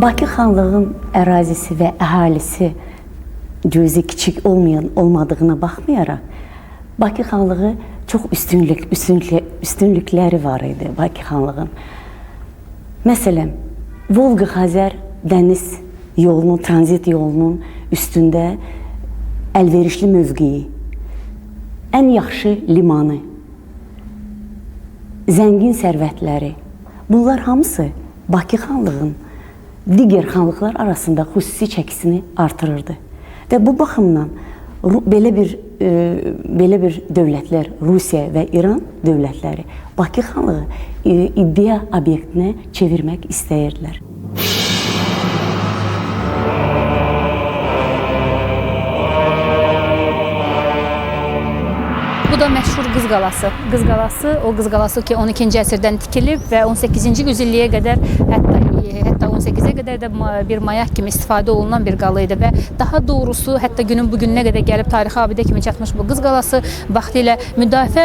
Bakı xanlığın ərazisi və əhalisi cüzi kiçik olmadığına baxmayaraq, Bakı xanlığı çox üstünlükləri var idi Bakı xanlığın. Məsələn, Volqa-Xəzər dəniz yolunun, tranzit yolunun üstündə əlverişli mövqeyi, ən yaxşı limanı, zəngin sərvətləri, bunlar hamısı Bakı xanlığın digər xanlıqlar arasında xüsusi çəkisini artırırdı. Və bu baxımdan belə bir dövlətlər, Rusiya və İran dövlətləri Bakı xanlığı iddia obyektinə çevirmək istəyirdilər. Bu da məşhur Qız qalası. Qız qalası, o Qız qalası ki 12-ci əsrdən tikilib və 18-ci yüzilliyə qədər, hətta 18-ə qədər də bir mayak kimi istifadə olunan bir qala idi və daha doğrusu hətta günün bu gününə qədər gəlib tarixi abidə kimi çatmış bu Qız qalası vaxtilə müdafiə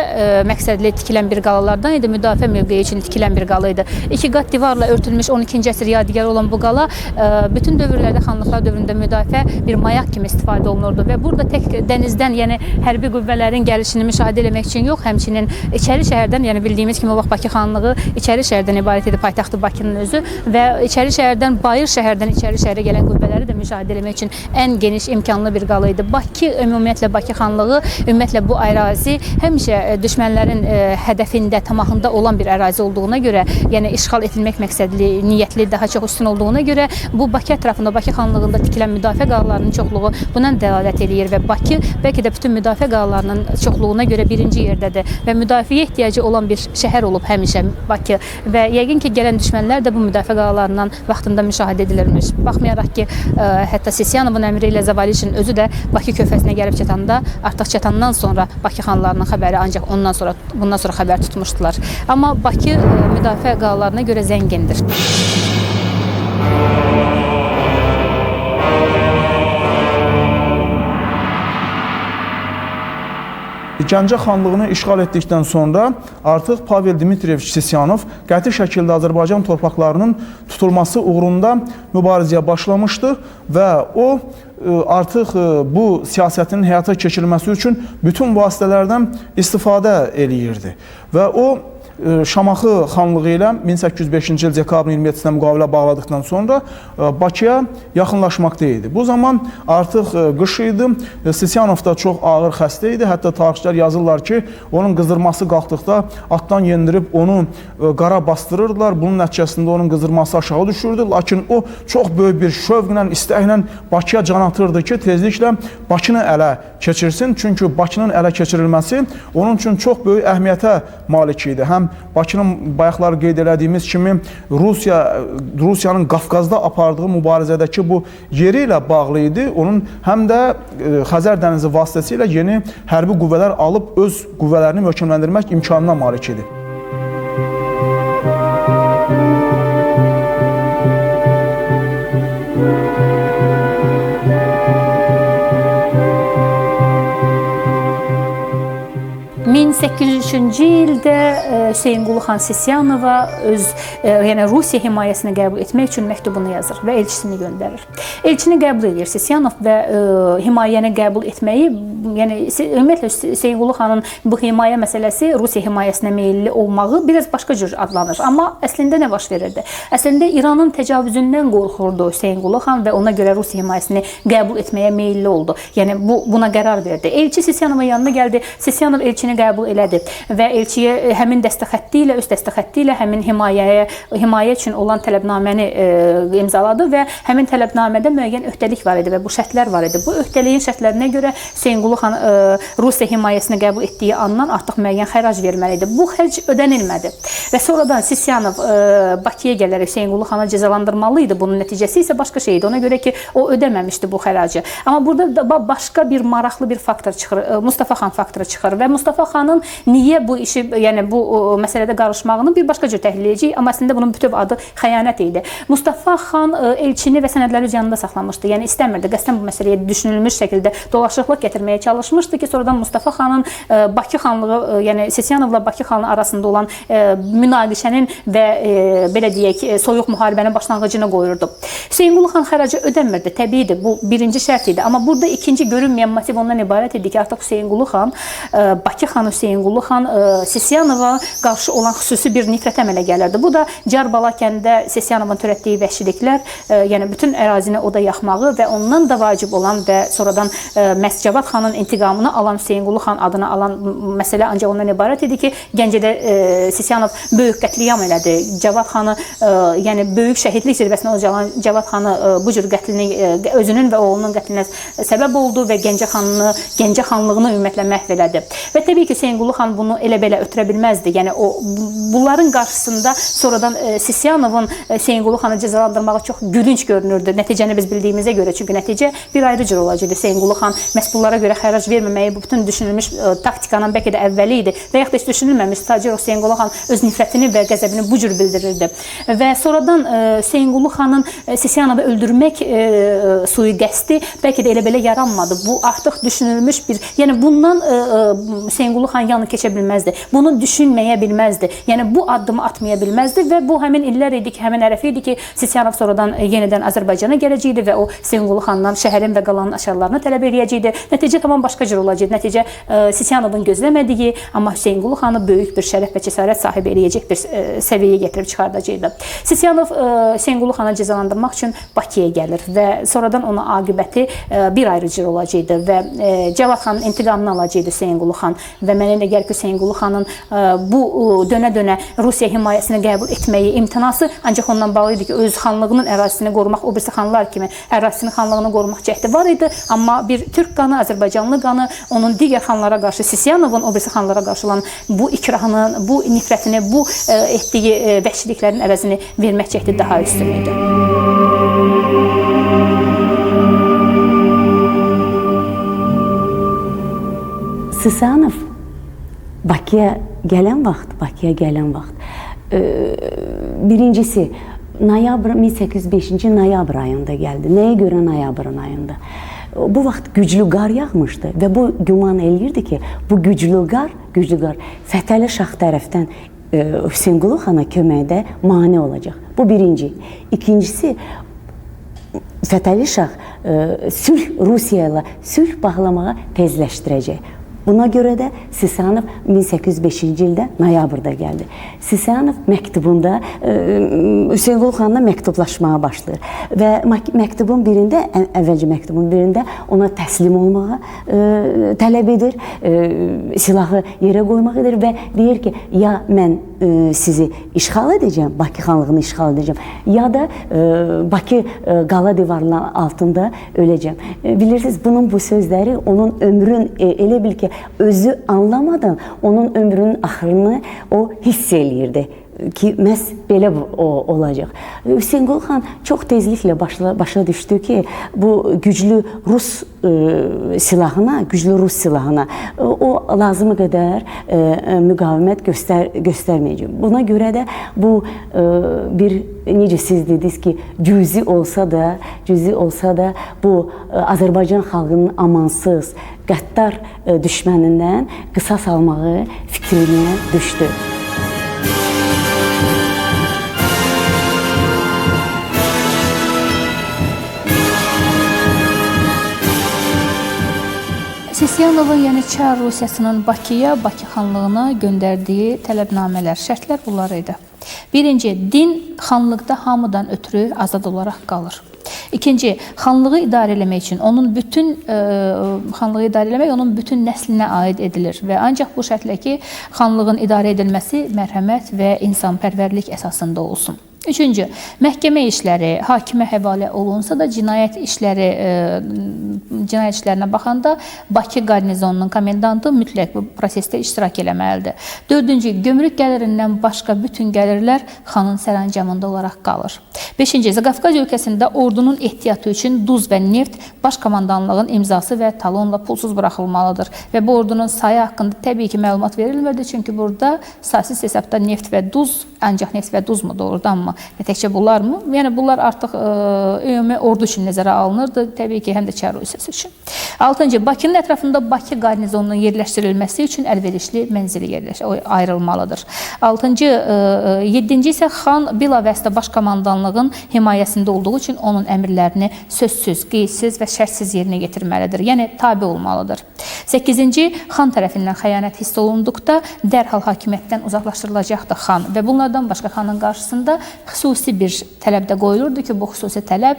məqsədli tikilən bir qalalardan idi, müdafiə mövqeyi üçün tikilən bir qala idi. 2 qat divarla örtülmüş 12-ci əsr yadigarı olan bu qala bütün dövrlərdə, xanlıqlar dövründə müdafiə bir mayak kimi istifadə olunurdu və burada tək dənizdən, yəni hərbi qüvvələrin gəlişini müşahidə etmək üçün yox, həmçinin içəri şəhərdən, yəni bildiyimiz kimi o vaxt Bakı xanlığı içəri şəhərdən ibarət idi, paytaxtı Bakının özü və içəri şəhərdən, bayır şəhərdən içəri şəhərə gələn qüvvələri də müşahidə etmək üçün ən geniş imkanlı bir qala idi. Bakı, ümumiyyətlə Bakı xanlığı, ümumiyyətlə bu ərazi həmişə düşmənlərin hədəfində, tamahında olan bir ərazi olduğuna görə, yəni işğal edilmək məqsədli, niyyətli, daha çox üstün olduğuna görə bu Bakı ətrafında, Bakı xanlığında tikilən müdafiə qalalarının çoxluğu buna dəlalət eləyir və Bakı bəlkə də bütün müdafiə qalalarının çoxluğuna görə birinci yerdədir və müdafiə ehtiyacı olan bir şəhər olub həmişə Bakı və yəqin ki, gələn düşmənlər də bu müdafiə qalalarından vaxtında müşahidə edilirmiş. Baxmayaraq ki, hətta Sisyanovun əmri ilə Zavalişin özü də Bakı körfəzinə gəlib çatanda, artıq çatandan sonra Bakı xanlarının xəbəri ancaq bundan sonra xəbər tutmuşdular. Amma Bakı müdafiə qalalarına görə zəngindir. Gəncə xanlığını işğal etdikdən sonra artıq Pavel Dmitrievich Sisyanov qəti şəkildə Azərbaycan torpaqlarının tutulması uğrunda mübarizəyə başlamışdı və o artıq bu siyasətin həyata keçirilməsi üçün bütün vasitələrdən istifadə eləyirdi və o Şamaxı xanlığı ilə 1805-ci il dekabrın 27-sinə müqavilə bağladıqdan sonra Bakıya yaxınlaşmaqda idi. Bu zaman artıq qış idi, Sisyanov da çox ağır xəstə idi. Hətta tarixçilər yazırlar ki, onun qızdırması qalxdıqda atdan yendirib onu qara bastırırdılar. Bunun nəticəsində onun qızdırması aşağı düşürdü. Lakin o çox böyük bir şövqlə, istəklə Bakıya can atırdı ki, tezliklə Bakını ələ keçirsin. Çünki Bakının ələ keçirilməsi onun üçün çox böyük əhəmiyyətə malik idi. Həm Bakının bayaqlar qeyd elədiyimiz kimi Rusiyanın Qafqazda apardığı mübarizədəki bu yeri ilə bağlı idi. Onun həm də Xəzər dənizi vasitəsilə yeni hərbi qüvvələr alıb öz qüvvələrini möhkəmləndirmək imkanına malik idi. 1803-cü ildə Hüseynqulu xan Sisyanova öz yəni Rusiya himayəsini qəbul etmək üçün məktubunu yazır və elçisini göndərir. Elçini qəbul edir Sisyanov və himayəni qəbul etməyi, yəni ümumiyyətlə Hüseynqulu xanın bu himayə məsələsi Rusiya himayəsinə meylli olmağı biraz başqa cür adlanır. Amma əslində nə baş verirdi? Əslində İranın təcavüzündən qorxurdu Hüseynqulu xan və ona görə Rusiya himayəsini qəbul etməyə meylli oldu. Yəni buna qərar verdi. Elçi Sisyanovun yanına gəldi. Sisyanov elçini qəbul elədi və elçiyə həmin dəstəxətti ilə, öz dəstəxətti ilə həmin himayə üçün olan tələbnaməni imzaladı və həmin tələbnamədə müəyyən öhdəlik var idi və bu şərtlər var idi. Bu öhdəliyin şərtlərinə görə Hüseynqulu xan Rusiya himayəsini qəbul etdiyi andan artıq müəyyən xərac verməli idi. Bu xərc ödənilmədi və sonradan Sisyanov Bakıya gələrək Hüseynqulu xana cəzalandırmalı idi. Bunun nəticəsi isə başqa şey idi. Ona görə ki, o ödəməmişdi bu xəracı. Amma burada başqa bir maraqlı bir faktor çıxır. Mustafa xan faktoru çıxır və Mustafa xanın niyə bu işi, yəni bu məsələdə qarışmağını bir başqa cür təhlil edəcəyik, amma əslində bunun bütöv adı xəyanət idi. Mustafa xan elçini və sənədləri öz yanında saxlamışdı. Yəni istəmirdi, qəsdən bu məsələyə düşünülmüş şəkildə dolaşıqlıq gətirməyə çalışmışdı ki, sonradan Mustafa xanın Bakı xanlığı, yəni Sisyanovla Bakı xanlığı arasında olan münaqişənin və belə deyək, soyuq müharibənin başlanğıcını qoyurdu. Hüseynqulu xan xəracı ödəmirdi, təbiidir. Bu birinci şərt idi. Amma burada ikinci görünməyən motiv ondan ibarət idi ki, artıq Hüseynqulu xan, Bakı xanı Hüseynqulu xan Sisyanova qarşı olan xüsusi bir nifrət əmələ gəlirdi. Bu da Carbala-kəndə Sisyanovun törətdiyi vəhşiliklər, yəni bütün ərazini oda yaxmağı və ondan da vacib olan və sonradan məhz Cavad xanın intiqamını alan Hüseynqulu xan adını alan məsələ ancaq ondan ibarət idi ki, Gəncədə Sisyanov böyük qətliyam elədi. Cavad xanı, yəni böyük şəhidlik zirvəsinə ucalan Cavad xanı bu cür qətlini, özünün və oğlunun qətlinə səbəb oldu və Gəncə xanlığını ümumiyyətlə məhv elədi. Və təbii ki, Hüseynqulu xan bunu elə-belə ötürə bilməzdi. Yəni bunların qarşısında sonradan Sisyanovun Hüseynqulu xanı cəzalandırmağı çox gülünc görünürdü. Nəticəni biz bildiyimizə görə, çünki nəticə bir ayrı cür olacaqdı. Hüseynqulu xan məhz bunlara görə xərac verməməyi bu bütün düşünülmüş taktikanın bəlkə də əvvəli idi və yaxud da heç düşünülməmiş. Sadəcə Hüseynqulu xan öz nifrətini və qəzəbini bu cür bildirirdi. Və sonradan Hüseynqulu xanın Sisyanovı öldürmək sui-qəsdi bəlkə də elə-belə yaranmadı. Bu artıq düşünülmüş bir, yəni bundan Hüseynqulu xan yanı keçə bilməzdi. Bunu düşünməyə bilməzdi. Yəni bu addımı atmaya bilməzdi və bu həmin illər idi ki, həmin ərəf idi ki, Sisyanov sonradan yenidən Azərbaycana gələcəkdi və o Hüseynqulu xandan şəhərin və qalanın aşarlarını tələb edəcəkdi. Nəticə tamam başqa cür olacaqdı. Nəticə Sisyanovun gözləmədiyi, amma Hüseynqulu xanı böyük bir şərəf və cəsarət sahibi eləyəcək bir səviyyəyə gətirib çıxardacaqdı. Sisyanov Hüseynqulu xanı cəzalandırmaq üçün Bakıya gəlir və sonradan ona aqibəti bir ayrı cür olacaqdı və Cavad xanın intiqamını alacaqdı Hüseynqulu xan və mənə elə gəlir ki, Hüseynqulu xanın bu dönə-dönə Rusiya himayəsini qəbul etməyi imtinası ancaq ondan bağlı idi ki, öz xanlığının ərazisini qorumaq, o birisi xanlar kimi ərazisinin xanlığını qorumaq cəhdi var idi, amma bir türk qanı, Azərbaycanlı qanı onun digər xanlara qarşı, Sisyanovun o birisi xanlara qarşı olan bu ikrahını, bu nifrətini, bu etdiyi vəhşiliklərin əvəzini vermək cəhdi daha üstün idi. Sisyanov Bakıya gələn vaxt birincisi noyabr 1805-ci noyabr ayında gəldi. Nəyə görə noyabrın ayında? Bu vaxt güclü qar yağmışdı və bu güman eləyirdi ki, bu güclü qar Fətəli Şah tərəfdən Hüseynqulu xana köməkdə mane olacaq. Bu birinci. İkincisi, Fətəli Şah Rusiya ilə sülh bağlamağa tezləşdirəcək. Buna görə də Sisyanov 1805-ci ildə noyabrda gəldi. Sisyanov məktubunda Hüseynqulu xanla məktublaşmağa başlayır və məktubun birində, əvvəlcə məktubun birində ona təslim olmağa tələb edir, silahı yerə qoymaq edir və deyir ki, ya mən sizi işğal edəcəm, Bakı xanlığını işğal edəcəm, ya da Bakı qala divarının altında öləcəm. Bilirsiniz, bunun bu sözləri onun ömrün elə bil ki, özü anlamadan onun ömrünün axırını o hiss eləyirdi. ki məhz belə olacaq. Hüseynqulu xan çox tezliklə başa düşdü ki, bu güclü Rus silahına o lazımı qədər müqavimət göstərməyəcək. Buna görə də bu bir, necə siz dediniz ki, cüzi olsa da bu Azərbaycan xalqının amansız, qəddar düşmənindən qisas almağı fikrinə düşdü. Sisyanovun, yəni Çar Rusiyasının Bakıya, Bakı xanlığına göndərdiyi tələbnamələr, şərtlər bunlar idi. Birinci, din xanlıqda hamıdan ötürü azad olaraq qalır. İkinci, xanlığı idarə etmək üçün onun bütün nəslinə aid edilir və ancaq bu şərtlə ki, xanlığın idarə edilməsi mərhəmət və insanpərvərlik əsasında olsun. Üçüncü, məhkəmə işləri hakimə həvalə olunsa da cinayət işlərinə baxanda Bakı qarnizonunun komendantı mütləq bu prosesdə iştirak eləməlidir. Dördüncü, gömrük gəlirindən başqa bütün gəlirlər xanın sərəncamında olaraq qalır. Beşinci, Qafqaz ölkəsində ordunun ehtiyatı üçün duz və neft baş komandanlığın imzası və talonla pulsuz buraxılmalıdır və bu ordunun sayı haqqında təbii ki, məlumat verilmirdi, çünki burada sasis hesabda neft və duz, ancaq neft və duz mu doğrudanmı? Təkcə bunlar mı? Yəni bunlar artıq ümumi ordu üçün nəzərə alınırdı, təbii ki, həm də Çar Rusiyası üçün. Altıncı, Bakının ətrafında Bakı qarnizonunun yerləşdirilməsi üçün əlverişli mənzili ayrılmalıdır. Yedinci isə xan bilavasitə baş komandanlığın himayəsində olduğu üçün onun əmrlərini sözsüz, qeydsiz və şərtsiz yerinə yetirməlidir, yəni tabi olmalıdır. 8-ci, xan tərəfindən xəyanət hiss olunduqda dərhal hakimiyyətdən uzaqlaşdırılacaqdır xan və bunlardan başqa xanın qarşısında xüsusi bir tələb də qoyulurdu ki, bu xüsusi tələb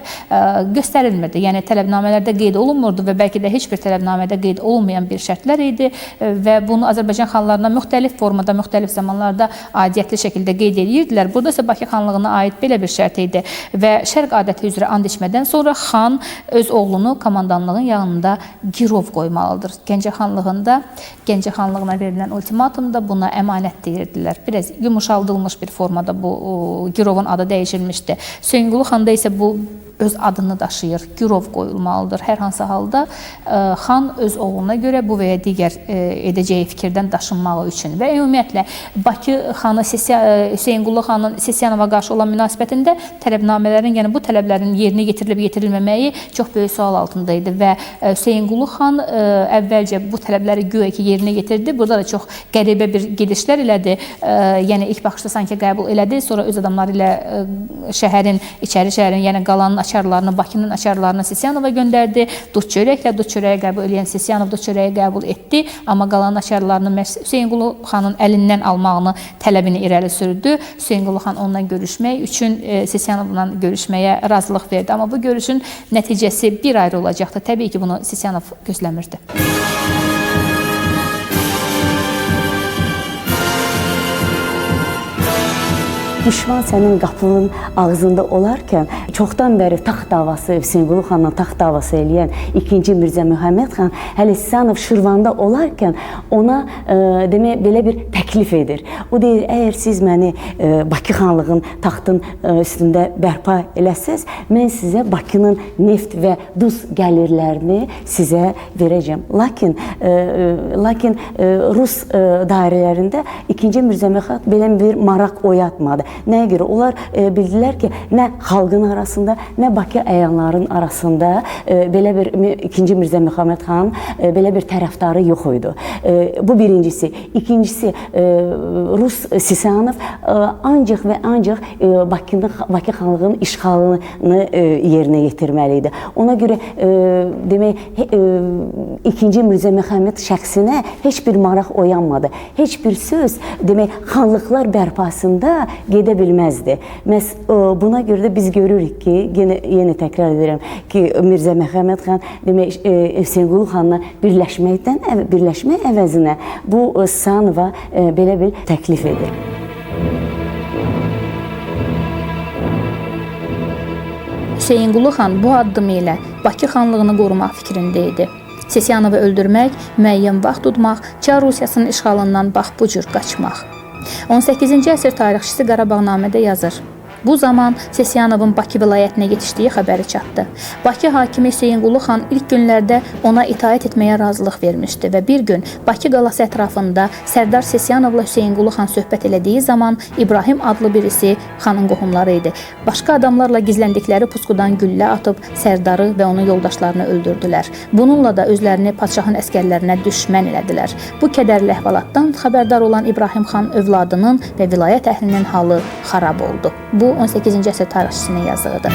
göstərilmirdi. Yəni tələbnamələrdə qeyd olunmurdu və bəlkə də heç bir tələbnamədə qeyd olunmayan bir şərtlər idi və bunu Azərbaycan xanlarına müxtəlif formada, müxtəlif zamanlarda adiyyətli şəkildə qeyd edirdilər. Burada isə Bakı xanlığına aid belə bir şərt idi və şərq adəti üzrə and içmədən sonra xan öz oğlunu komandanlığın yanında girov qoymalıdır. Gəncə xanlığına verilən ultimatumda buna əmanət deyirdilər. Biraz yumuşaldılmış bir formada bu girovun adı dəyişilmişdi. Hüseynqulu xanda isə bu öz adını daşıyır, girov qoyulmalıdır. Hər hansı halda xan öz oğluna görə bu və ya digər edəcəyi fikirdən daşınmağı üçün və ümumiyyətlə Bakı xanı Hüseynqulu xanın Sisyanova qarşı olan münasibətində tələbnamələrin, yəni bu tələblərin yerinə yetirilib yetirilməməyi çox böyük sual altında idi və Hüseynqulu xan əvvəlcə bu tələbləri güya ki yerinə yetirdi. Burada da çox qəribə bir gedişlər elədi. Yəni ilk baxışda sanki qəbul elədi, sonra öz adamları ilə içəri şəhərin, yəni qalanın açarlarını, Bakının açarlarını Sisyanova göndərdi. Dud çörəyə qəbul edən Sisyanov dud çörəyə qəbul etdi, amma qalanın açarlarını Hüseynqulu xanın əlindən almağını tələbini irəli sürdü. Hüseynqulu xan onunla görüşmək üçün Sisyanovla görüşməyə razılıq verdi, amma bu görüşün nəticəsi bir ayrı olacaqdı. Təbii ki, bunu Sisyanov gözləmirdi. Düşman sənin qapının ağzında olarkən çoxdan bəri taxt davası, Hüseynqulu xanla taxt davası eləyən 2-ci Mirzə Məhəmməd xan hələ Sisyanov Şirvanda olarkən ona demək belə bir təklif edir. O deyir, əgər siz məni Bakı xanlığın taxtın üstündə bərpa eləsəz, mən sizə Bakının neft və duz gəlirlərini sizə verəcəm. Lakin Rus dairələrində 2-ci Mirzə Məhəmməd belə bir maraq oyatmadı. Nəyə görə? Onlar bildilər ki, nə xalqın arasında, nə Bakı əyanların arasında belə bir 2-ci Mirzə Məhəmməd xan belə bir tərəfdarı yox idi. Bu birincisi. İkincisi, Rus Sisyanov ancaq və ancaq Bakı xanlığının işğalını yerinə yetirməli idi. Ona görə demək 2-ci Mirzə Məhəmməd şəxsinə heç bir maraq oyanmadı. Heç bir söz demək xanlıqlar bərpasında gedə bilməzdi. Məhz buna görə də biz görürük ki, yenə təkrar edirəm ki, Mirzə Məhəmməd xan demək Hüseynqulu xanla birləşmək əvəzinə bu Sisyanova belə bir təklif edir. Hüseynqulu xan bu addımı ilə Bakı xanlığını qorumaq fikrində idi. Sisyanovu öldürmək, müəyyən vaxt tutmaq, Çar Rusiyasının işğalından bax bu cür qaçmaq. 18-ci əsr tarixçisi Qarabağnamədə yazır. Bu zaman Sesiyanovun Bakı vilayətinə yetişdiyi xəbəri çatdı. Bakı hakimi Hüseynqulu xan ilk günlərdə ona itaət etməyə razılıq vermişdi və bir gün Bakı qalası ətrafında Sərdar Sesiyanovla Hüseynqulu xan söhbət elədiyi zaman İbrahim adlı birisi xanın qohumları idi. Başqa adamlarla gizləndikləri pusqudan güllə atıb Sərdarı və onun yoldaşlarını öldürdülər. Bununla da özlərini padşahın əskərlərinə düşmən elədilər. Bu kədərli əhvalatdan xəbərdar olan İbrahim xan övladının və vilayət əhlinin halı xarab oldu. Bu 18-ci əsr tarixçisinin yazığıdır.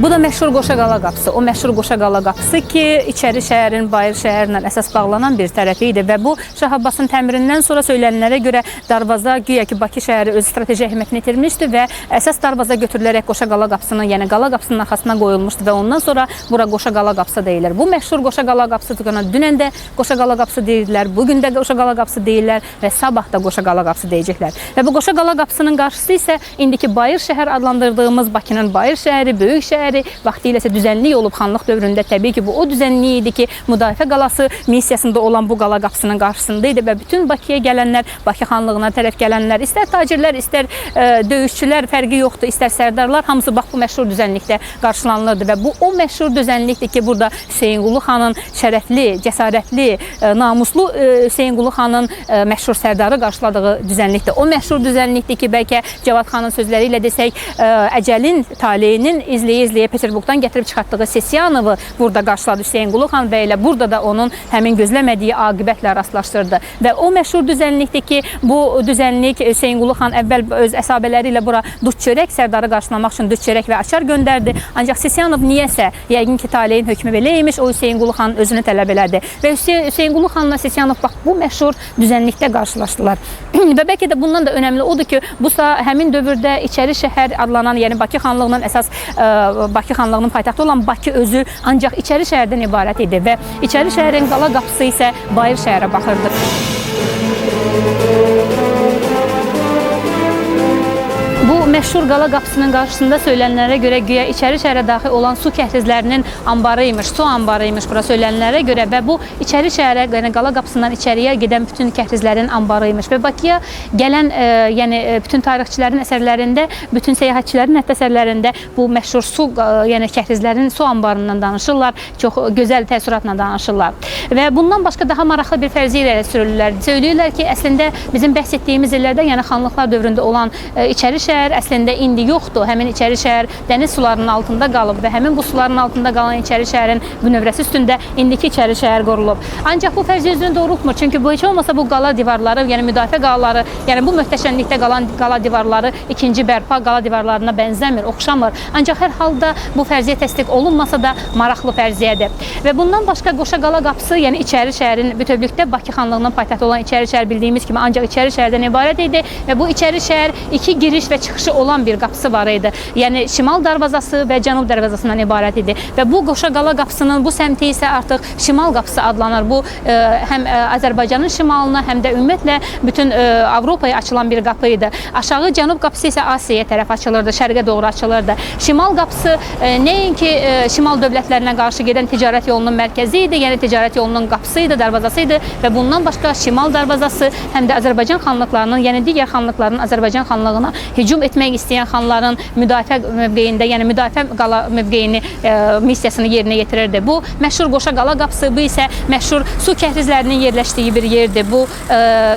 Bu da məşhur Qoşaqala qapısı. O məşhur Qoşaqala qapısı ki, içəri şəhərin bayır şəhərlə əsas bağlanan bir tərəfi idi və bu Şah Abbasın təmirindən sonra söylənilənlərə görə darvaza güya ki Bakı şəhəri öz strateji əhəmiyyətini itirmişdi və əsas darvaza götürülərək Qoşaqala qapısının, yəni qala qapısının arxasına qoyulmuşdu və ondan sonra bura Qoşaqala qapısı deyilir. Bu məşhur Qoşaqala qapısı dünən də Qoşaqala qapısı deyirlər, bugün də Qoşaqala qapısı deyirlər və sabah da Qoşaqala qapısı deyəcəklər. Və bu Qoşaqala qapısının qarşısı isə indiki bayır şəhər adlandırdığımız Bakının bayır şəhəri, böyük şəhəri vaxtilə isə düzənlik olub xanlıq dövründə. Təbii ki, bu o düzənlik idi ki, Müdafiə qalası missiyasında olan bu qala qapısının qarşısında idi və bütün Bakıya gələnlər, Bakı xanlığına tərəf gələnlər, istər tacirlər, istər döyüşçülər, fərqi yoxdur, istər sərdarlar, hamısı bax bu məşhur düzənlikdə qarşılanırdı və bu o məşhur düzənlikdir ki, burada Hüseynqulu xanın şərəfli, cəsarətli, namuslu Hüseynqulu xanın məşhur sərdarı qarşıladığı düzənlikdir. O məşhur düzənlikdir ki, bəlkə Cavad xanın sözləri ilə desək, əcəlin, taleyinin izləyə-izləyə Peterburqdan gətirib çıxartdığı Sesiyanovu burada qarşıladı Hüseynqulu xan və elə burada da onun həmin gözləmədiyi aqibətlə rastlaşdırdı. Və o məşhur düzənlikdir ki, bu düzənlik Hüseynqulu xan əvvəl öz əsabələri ilə bura dut çörək, sərdarı qarşılamaq üçün dut çörək və açar göndərdi. Ancaq Sesiyanov niyəsə, yəqin ki, taleyin hökmü belə imiş, o Hüseynqulu xan özünü tələb elədi. Və Hüseynqulu xanla Sesiyanov bax bu məşhur düzənlikdə qarşılaşdılar. Və bəlkə də bundan da önəmli odur ki, bu həmin dövrdə içəri şəhər adlanan, yəni Bakı xanlığının əsas Bakı xanlığının paytaxtı olan Bakı özü ancaq içəri şəhərdən ibarət idi və içəri şəhərin qala qapısı isə bayır şəhərə baxırdı. Bu məşhur qala qapısının qarşısında söylənilənlərə görə güya içəri şəhərə daxil olan su kəhlizlərinin ambarı imiş, su ambarı imiş bura söylənilənlərə görə və bu içəri şəhərə, yəni qala qapısından içəriyə gedən bütün kəhlizlərin ambarı imiş və Bakıya gələn, yəni bütün tarixçilərin əsərlərində, bütün səyyahçilərin hətta əsərlərində bu məşhur su, yəni kəhlizlərin su ambarından danışırlar, çox gözəl təəssüratla danışırlar. Və bundan başqa daha maraqlı bir fərziyyə ilə sürülürlər. Söyləyirlər ki, əslində bizim bəhs etdiyimiz illərdə, yəni xanlıqlar dövründə olan içəri şəhər əslində indi yoxdur. Həmin içəri şəhər dəniz sularının altında qalıb və həmin bu suların altında qalan içəri şəhərin bünövrəsi üstündə indiki içəri şəhər qurulub. Ancaq bu fərziyyə özünü doğrultmur. Çünki bu heç olmasa bu qala divarları, yəni müdafiə qalaları, yəni bu möhtəşəmlikdə qalan qala divarları ikinci bərpa qala divarlarına bənzəmir, oxşamır. Ancaq hər halda bu fərziyyə təsdiq olunmasa da maraqlı fərziyyədir. Və bundan başqa Qoşaqala qapısı, yəni içəri şəhərin bütövlükdə Bakı xanlığının paytaxtı olan içəri şəhər bildiyimiz kimi ancaq içəri şəhərdən ibarət idi və bu içəri şəhər iki giriş və çıxışı olan bir qapısı var idi. Yəni şimal darvazası və cənub darvazasından ibarət idi. Və bu Qoşaqala qapısının bu səmti isə artıq şimal qapısı adlanır. Bu həm Azərbaycanın şimalına, həm də ümumiyyətlə bütün Avropaya açılan bir qapı idi. Aşağı cənub qapısı isə Asiyaya tərəf açılırdı, şərqə doğru açılırdı. Şimal qapısı nəinki şimal dövlətlərinə qarşı gedən ticarət yolunun mərkəzi idi, yəni ticarət yolunun qapısı idi, darvazası idi və bundan başqa şimal darvazası həm də Azərbaycan xanlıqlarının, yəni digər xanlıqların Azərbaycan xanlığına hücum etmək istəyən xanların müdafiə mövqeyində, yəni müdafiə qala mövqeyini, missiyasını yerinə yetirirdi. Bu məşhur Qoşaqala qapısı, bu isə məşhur su kəhlizlərinin yerləşdiyi bir yerdir. Bu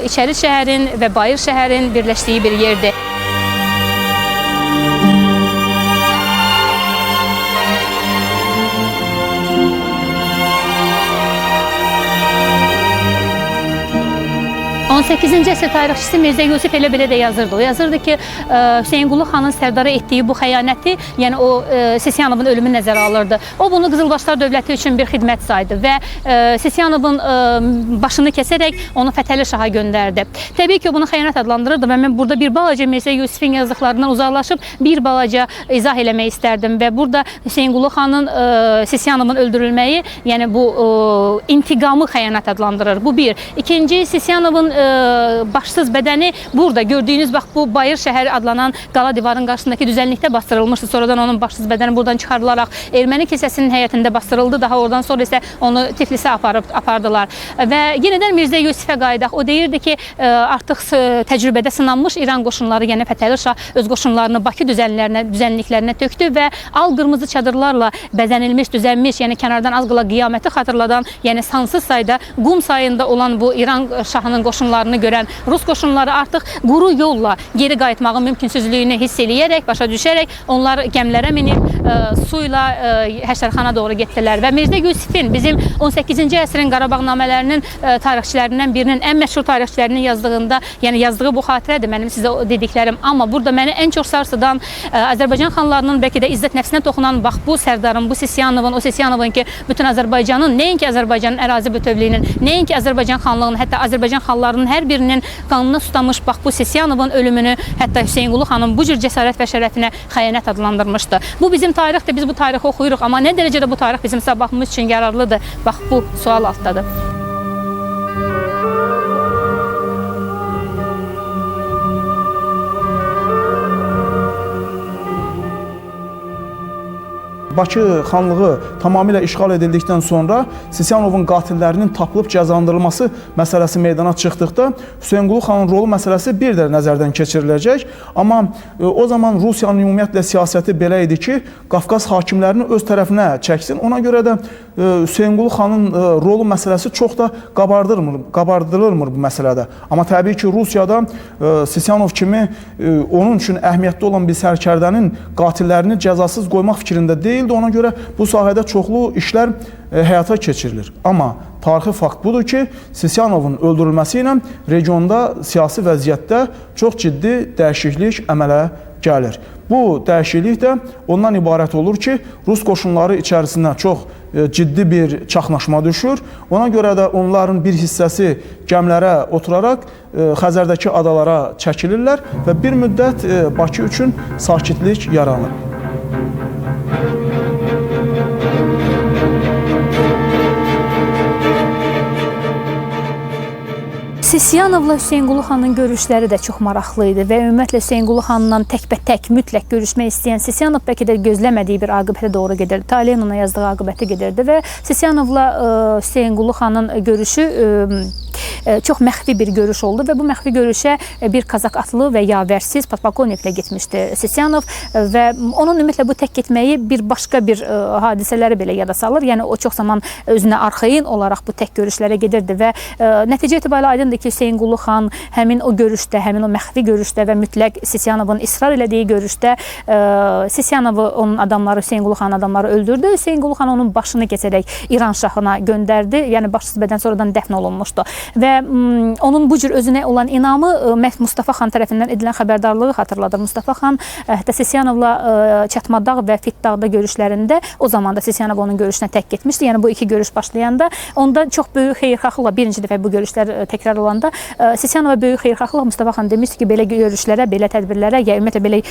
içəri şəhərin və bayır şəhərin birləşdiyi bir yerdir. On 18-ci əsr tarixçisi Mirzə Yusif elə belə də yazırdı. O yazırdı ki, Hüseynqulu xanın Sərdara etdiyi bu xəyanəti, yəni o Sesiyanovun ölümü nəzərə alırdı. O bunu Qızılbaşlar dövləti üçün bir xidmət saydı və Sesiyanovun başını kəsərək onu Fətəli Şaha göndərdi. Təbii ki, o bunu xəyanət adlandırırdı və mən burada bir balaca Mirzə Yusifin yazdıqlarından uzaqlaşıb bir balaca izah eləmək istərdim və burada Hüseynqulu xanın Sesiyanovun öldürülməyi, yəni bu intiqamı xəyanət adlandırır. Bu bir. İkinci, Sesiyanovun başsız bədəni burada gördüyünüz bax bu Bayır şəhəri adlanan qala divarın qarşısındakı düzənlikdə bastırılmışdı. Sonradan onun başsız bədəni buradan çıxarılaraq erməni kilsəsinin həyətində bastırıldı. Daha oradan sonra isə onu Tiflisə apardılar. Və yenidən Mirzə Yusifə qayıdaq. O deyirdi ki, artıq təcrübədə sınanmış İran qoşunları, yəni Fətəli Şah öz qoşunlarını Bakı düzənliklərinə tökdü və al qırmızı çadırlarla bəzənilmiş, düzənmiş, yəni kənardan az qala qiyaməti xatırladan, yəni sansız sayda qum sayında olan bu İran şahının qoşunlarını görən Rus qoşunları artıq quru yolla geri qayıtmağın mümkünsüzlüyünü hiss eləyərək, başa düşərək onlar gəmilərə minib su ilə Həşərxana doğru getdilər və Mirzə Yusifin bizim 18-ci əsrin Qarabağnamələrinin tarixçilərindən birinin, ən məşhur tarixçilərinin yazdığında, yəni yazdığı bu xatirədir mənim sizə dediklərim. Amma burada məni ən çox sarsıdan Azərbaycan xanlarının bəlkə də izzət nəfsinə toxunan bax bu Sərdarın, bu Sisiyanovun, o Sisiyanovun ki, bütün Azərbaycanın, nəinki Azərbaycanın ərazi bütövlüyünün, nəinki Azərbaycan xanlığının, hətta Azərbaycan xanlarının hər birinin qanına susamış bax bu Sisiyanovun ölümünü, hətta Hüseynqulu xanın bu cür cəsarət və şərəfinə xəyanət adlandırmışdı. Bu bizim tarixdir, biz bu tarixi oxuyuruq, amma nə dərəcədə bu tarix bizim sabahımız üçün yararlıdır? Bax bu sual altdadır. Bakı xanlığı tamamilə işğal edildikdən sonra Sisiyanovun qatillərinin tapılıb cəzalandırılması məsələsi meydana çıxdıqda Hüseynqulu xanın rolu məsələsi bir də nəzərdən keçiriləcək. Amma o zaman Rusiyanın ümumiyyətlə siyasəti belə idi ki, Qafqaz hakimlərini öz tərəfinə çəksin. Ona görə də Hüseynqulu xanın rolu məsələsi çox da qabardılırmır bu məsələdə. Amma təbii ki, Rusiyada Sisiyanov kimi onun üçün əhəmiyyətli olan bir sərkərdənin qatillərini cəzasız qoymaq fikrində deyil. Ona görə bu sahədə çoxlu işlər həyata keçirilir. Amma tarixi fakt budur ki, Sisiyanovun öldürülməsi ilə regionda siyasi vəziyyətdə çox ciddi dəyişiklik əmələ gəlir. Bu dəyişiklik də ondan ibarət olur ki, Rus qoşunları içərisində çox ciddi bir çaxnaşma düşür. Ona görə də onların bir hissəsi gəmilərə oturaraq Xəzərdəki adalara çəkilirlər və bir müddət Bakı üçün sakitlik yaranır. Sisiyanovla Hüseynqulu xanın görüşləri də çox maraqlı idi və ümumiyyətlə Hüseynqulu xanla təkbətək mütləq görüşmək istəyən Sisiyanov bəlkə də gözləmədiyi bir aqibətə doğru gedirdi. Talehin ona yazdığı aqibətə gedirdi və Sisiyanovla Hüseynqulu xanın görüşü çox məxfi bir görüş oldu və bu məxfi görüşə bir Kazak atlı və yavərsiz podpolkovniklə getmişdi Sisiyanov və onun ümumiyyətlə bu tək getməyi bir başqa bir hadisələri belə yada salır. Yəni o çox zaman özünə arxayın olaraq bu tək görüşlərə gedirdi və nəticə etibarilə aydındır ki, Hüseynqulu xan həmin o görüşdə, həmin o məxfi görüşdə və mütləq Sisiyanovun israr elədiyi görüşdə Sisiyanovu onun adamları, Hüseynqulu xanın adamları öldürdü. Hüseynqulu xan onun başını keçərək İran şahına göndərdi. Yəni başsız bədən sonradan dəfn olunmuşdu. Və onun bu cür özünə olan inamı Mustafa xan tərəfindən edilən xəbərdarlığı xatırladır. Mustafa xan hətta Sisiyanovla Çatmadağ və Fiddağda görüşlərində o zaman da Sisiyanov onun görüşünə tək getmişdi. Yəni bu iki görüş başlayanda onda çox böyük xeyirxahlıqla birinci dəfə bu görüşlər təkrar olanda Sisiyanova böyük xeyirxahlıqla Mustafa xan demişdi ki, belə görüşlərə, belə tədbirlərə, ya ümumiyyətlə belə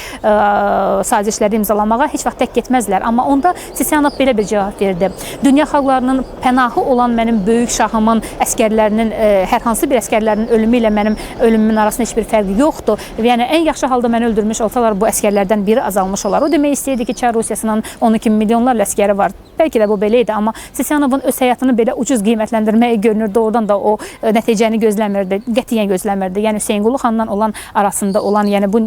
sazişləri imzalamağa heç vaxt tək getməzlər. Amma onda Sisiyanov belə bir cavab verdi. Dünya xalqlarının pənahı olan mənim böyük şahımın əsgərlərinin hər hansı bir əsgərlərin ölümü ilə mənim ölümümün arasında heç bir fərqi yoxdur. Yəni ən yaxşı halda məni öldürmüş olsalar bu əsgərlərdən biri azalmış olar. O demək istəyirdi ki, Çar Rusiyasının 12 milyonlarla əsgəri var. Bəlkə də bu belə idi, amma Sisiyanovun öz həyatını belə ucuz qiymətləndirməyə görünür. Doğrudan da o nəticəni gözləmirdi, qətiyyən gözləmirdi. Yəni Hüseynqulu xanla olan arasında olan, yəni bu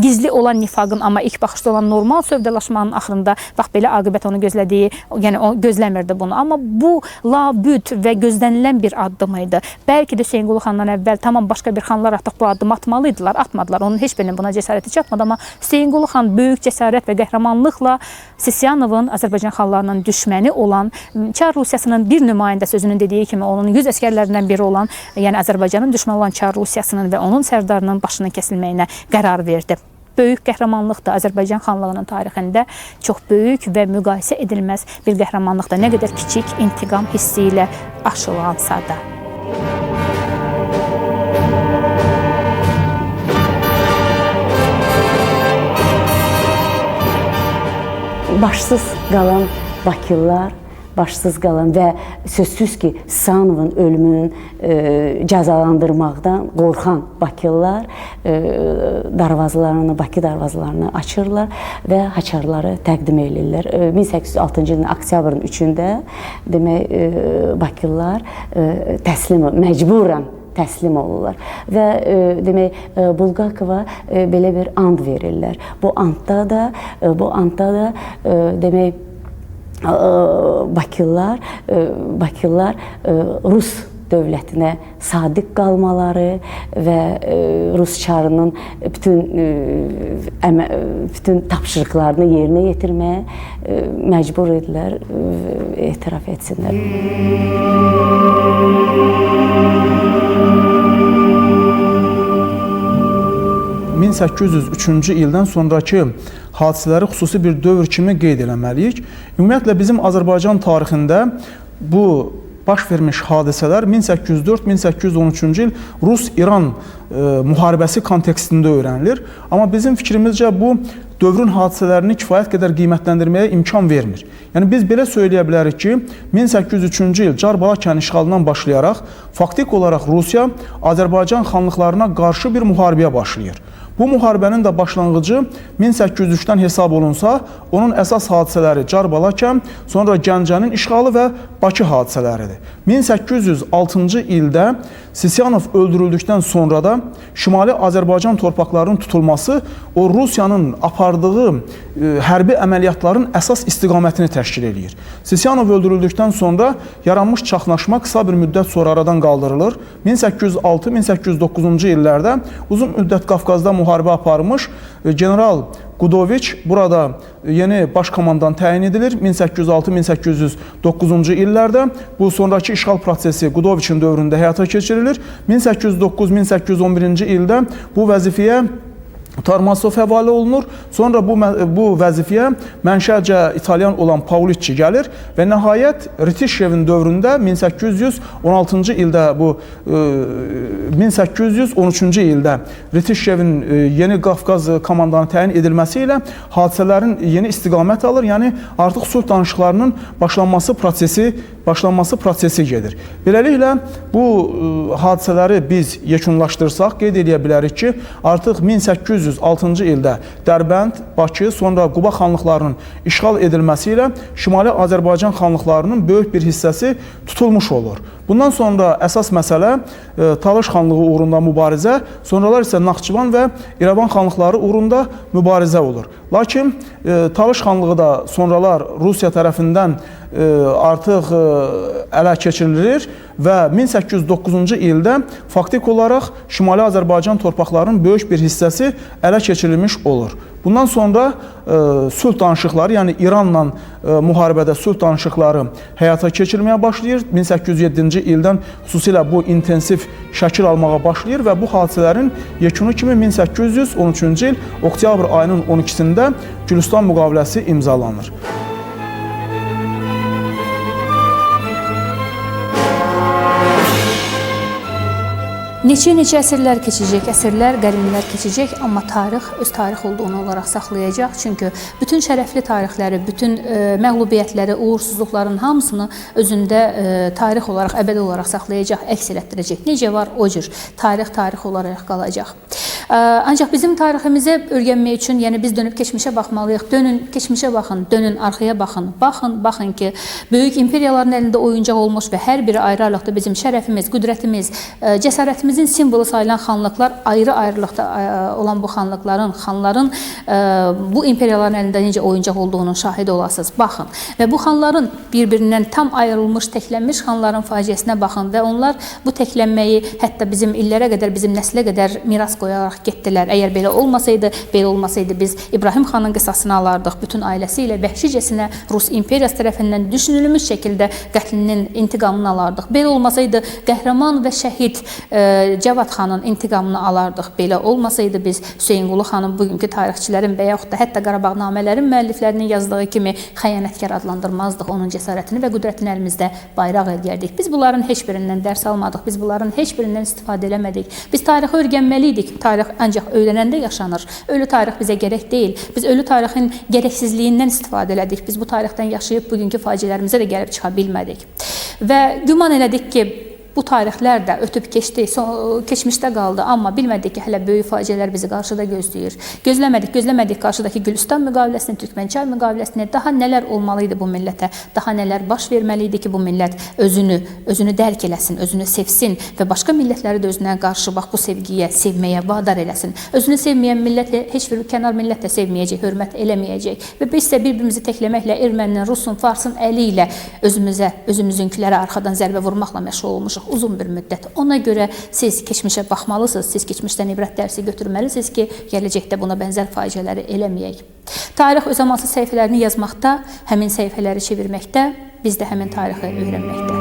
gizli olan nifaqın, amma ilk baxışda olan normal sövdəlaşmanın axırında bax belə aqibət onu gözlədiyi, yəni o gözləmirdi bunu. Amma bu labüd və gözlənilən bir addım idi. Bəlkə də Hüseynqulu xandan əvvəl tamam başqa bir xanlar artıq bu addımı atmalıydılar, atmadılar. Onun heç birinin buna cəsarəti çatmadı, amma Hüseynqulu xan böyük cəsarət və qəhrəmanlıqla Sisiyanovun Azərbaycan xanlarının düşməni olan Çar Rusiyasının bir nümayəndə sözünün dediyi kimi onun 100 əsgərlərindən biri olan, yəni Azərbaycanın düşməni olan Çar Rusiyasının və onun sərdarının başının kəsilməyinə qərar verdi. Böyük qəhrəmanlıqdır Azərbaycan xanlığının tarixində, çox böyük və müqayisə edilməz bir qəhrəmanlıqdır. Nə qədər kiçik intiqam hissi ilə aşılansa da. Başsız qalan Bakılılar başsız qalan və sözsüz ki, Sanovun ölümünün cəzalandırmaqdan qorxan bakılılar darvazalarını, Bakı darvazalarını açırlar və haçarları təqdim edirlər. 1806-cı ilin oktyabrın 3-də demək bakılılar məcburən təslim olurlar və demək Bulqakova belə bir and verirlər. Bu andda da demək Bakılılar Rus dövlətinə sadiq qalmaları və Rus çarının bütün tapşırıqlarını yerinə yetirməyə məcbur idilər, etiraf etsinlər. 1803-cü ildən sonrakı hadisələri xüsusi bir dövr kimi qeyd eləməliyik. Ümumiyyətlə bizim Azərbaycan tarixində bu baş vermiş hadisələr 1804-1813-cü il Rus-İran müharibəsi kontekstində öyrənilir. Amma bizim fikrimizcə bu dövrün hadisələrini kifayət qədər qiymətləndirməyə imkan vermir. Yəni biz belə söyləyə bilərik ki, 1803-cü il Çar Balakən işğalından başlayaraq faktik olaraq Rusiya Azərbaycan xanlıqlarına qarşı bir müharibəyə başlayır. Bu müharibənin də başlanğıcı 1803-dən hesab olunsa, onun əsas hadisələri Çar Balakən, sonra Gəncənin işğalı və Bakı hadisələridir. 1806-cı ildə Sisyanov öldürüldükdən sonra da Şimali Azərbaycan torpaqlarının tutulması o Rusiyanın apardığı hərbi əməliyyatların əsas istiqamətini təşkil edir. Sisyanov öldürüldükdən sonra yaranmış çaxnaşma qısa bir müddət sonra aradan qaldırılır. 1806-1809-cu illərdə uzun müddət Qafqazda müharibə aparmış general Qudoviç burada yeni baş komandan təyin edilir. 1806-1809-cu illərdə bu sonraki işğal prosesi Qudoviçin dövründə həyata keçirilir. 1809-1811-ci ildə bu vəzifəyə Tarmasov həvalə olunur. Sonra bu vəzifəyə mənşəcə İtalyan olan Paulicci gəlir və nəhayət Rtişevin dövründə 1816-cı ildə 1813-cü ildə Rtişevin yeni Qafqaz komandanı təyin edilməsi ilə hadisələrin yeni istiqamət alır. Yəni artıq sülh danışıqlarının başlanması prosesi gedir. Beləliklə bu hadisələri biz yekunlaşdırsaq qeyd edə bilərik ki, artıq 1806-cı ildə Dərbənd, Bakı, sonra Quba xanlıqlarının işğal edilməsi ilə Şimali Azərbaycan xanlıqlarının böyük bir hissəsi tutulmuş olur. Bundan sonra əsas məsələ Talış xanlığı uğrunda mübarizə, sonralar isə Naxçıvan və İrəvan xanlıqları uğrunda mübarizə olur. Lakin Talış xanlığı da sonralar Rusiya tərəfindən artıq ələ keçirilir və 1809-cu ildə faktik olaraq Şimali Azərbaycan torpaqlarının böyük bir hissəsi ələ keçirilmiş olur. Bundan sonra sülh danışıqları, yəni İranla müharibədə sülh danışıqları həyata keçirilməyə başlayır. 1807-ci ildən xüsusilə bu intensiv şəkil almağa başlayır və bu hadisələrin yekunu kimi 1813-cü il oktyabr ayının 12-sində Gülüstan müqaviləsi imzalanır. Neçə əsrlər keçəcək, əsrlər, qərinlər keçəcək, amma tarix öz tarix olduğunu olaraq saxlayacaq. Çünki bütün şərəfli tarixləri, bütün məğlubiyyətləri, uğursuzluqların hamısını özündə tarix olaraq, əbədi olaraq saxlayacaq, əks elətdirəcək. Necə var, o cür. Tarix olaraq qalacaq. Ancaq bizim tariximizi öyrənmək üçün, yəni biz dönüb keçmişə baxmalıyıq. Dönün, keçmişə baxın, dönün, arxaya baxın. Baxın ki, böyük imperiyaların əlində oyuncaq olmuş və hər biri ayrı-ayrılıqda bizim şərəfimiz, qüdrətimiz, cəsarətimizin simvolu sayılan xanlıqlar, ayrı-ayrılıqda olan bu xanların bu imperiyaların əlində necə oyuncaq olduğunun şahidi olasınız. Baxın və bu xanların bir-birindən tam ayrılmış, təklənmiş xanların faciəsinə baxın və onlar bu təklənməyi hətta bizim illərə qədər, bizim nəslə qədər miras qoyaraq getdilər. Əgər belə olmasaydı biz İbrahim xanın qisasını alardıq, bütün ailəsi ilə vəhşicəsinə Rus imperiyası tərəfindən düşünülmüş şəkildə qətlinin intiqamını alardıq. Belə olmasaydı qəhrəman və şəhid Cavad xanın intiqamını alardıq. Belə olmasaydı biz Hüseynqulu xanın bugünkü tarixçilərin və yaxud da hətta Qarabağnamələrin müəlliflərinin yazdığı kimi xəyanətkar adlandırmazdıq. Onun cəsarətini və qüdrətini əlimizdə bayraq edərdik. Biz bunların heç birindən dərs almadıq. Biz bunların heç birindən istifadə eləmədik. Biz tarixi öyrənməliydik. Tarix ancaq öyrənəndə yaşanır. Ölü tarix bizə gərək deyil. Biz ölü tarixin gərəksizliyindən istifadə elədik. Biz bu tarixdən yaşayıb bugünkü faciələrimizə də gəlib çıxa bilmədik. Və güman elədik ki, bu tarixlər də ötüb keçdi, keçmişdə qaldı, amma bilmədik ki, hələ böyük faciələr bizi qarşıda gözləyir. Gözləmədik qarşıdakı Gülüstan müqaviləsini, Türkmənçay müqaviləsini, daha nələr olmalı idi bu millətə, daha nələr baş verməli idi ki, bu millət özünü dərk eləsin, özünü sevsin və başqa millətləri də özünə qarşı bax bu sevgiyə, sevməyə vadar eləsin. Özünü sevməyən millət heç bir kənar millət də sevməyəcək, hörmət eləməyəcək və biz isə bir-birimizi təkləməklə erməninin, rusun, farsın əli ilə özümüzünkilərə arxadan zərbə vurmaqla məşğul olmuşuq uzun bir müddət. Ona görə siz keçmişə baxmalısınız, siz keçmişdən ibrət dərsi götürməlisiniz ki, gələcəkdə buna bənzər faciələri eləməyək. Tarix öz amansız səhifələrini yazmaqda, həmin səhifələri çevirməkdə, biz də həmin tarixi öyrənməkdə.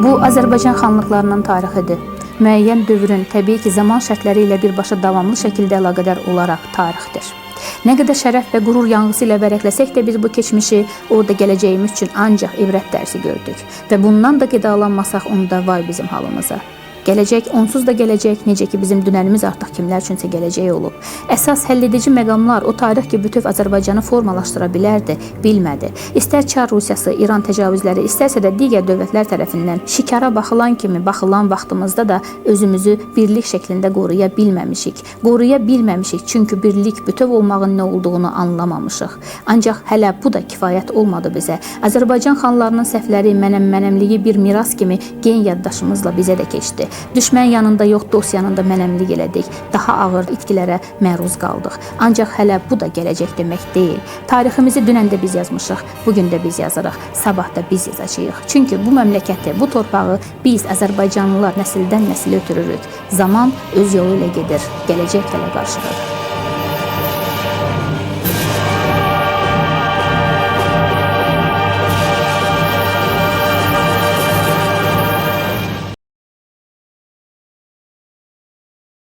Bu, Azərbaycan xanlıqlarının tarixidir. Müəyyən dövrün, təbii ki, zaman şərtləri ilə birbaşa davamlı şəkildə əlaqədar olaraq tarixdir. Nə qədər şərəf və qürur yanğısı ilə vərəqləsək də biz bu keçmişi orada gələcəyimiz üçün ancaq ibrət dərsi gördük və bundan da qidalanmasaq onda vay bizim halımıza. Gələcək onsuz da gələcək, necə ki bizim dünənimiz artıq kimlər üçünsə gələcək olub. Əsas həlledici məqamlar o tarix ki, bütöv Azərbaycanı formalaşdıra bilərdi, bilmədi. İstər Çar Rusiyası, İran təcavüzləri, istərsə də digər dövlətlər tərəfindən şikara baxılan kimi baxılan vaxtımızda da özümüzü birlik şəklində qoruya bilməmişik. Qoruya bilməmişik çünki birlik, bütöv olmağın nə olduğunu anlamamışıq. Ancaq hələ bu da kifayət olmadı bizə. Azərbaycan xanlarının səhvləri, mənəmliyi bir miras kimi gen yaddaşımızla bizə də keçdi. Düşmən yanında yox, dost yanında mənəmlik elədik. Daha ağır itkilərə məruz qaldıq. Ancaq hələ bu da gələcək demək deyil. Tariximizi dünən də biz yazmışıq, bugün də biz yazırıq, sabah da biz yazacağıq. Çünki bu məmləkəti, bu torpağı biz Azərbaycanlılar nəsildən nəsilə ötürürük. Zaman öz yolu ilə gedir, gələcək hələ qarşıdadır.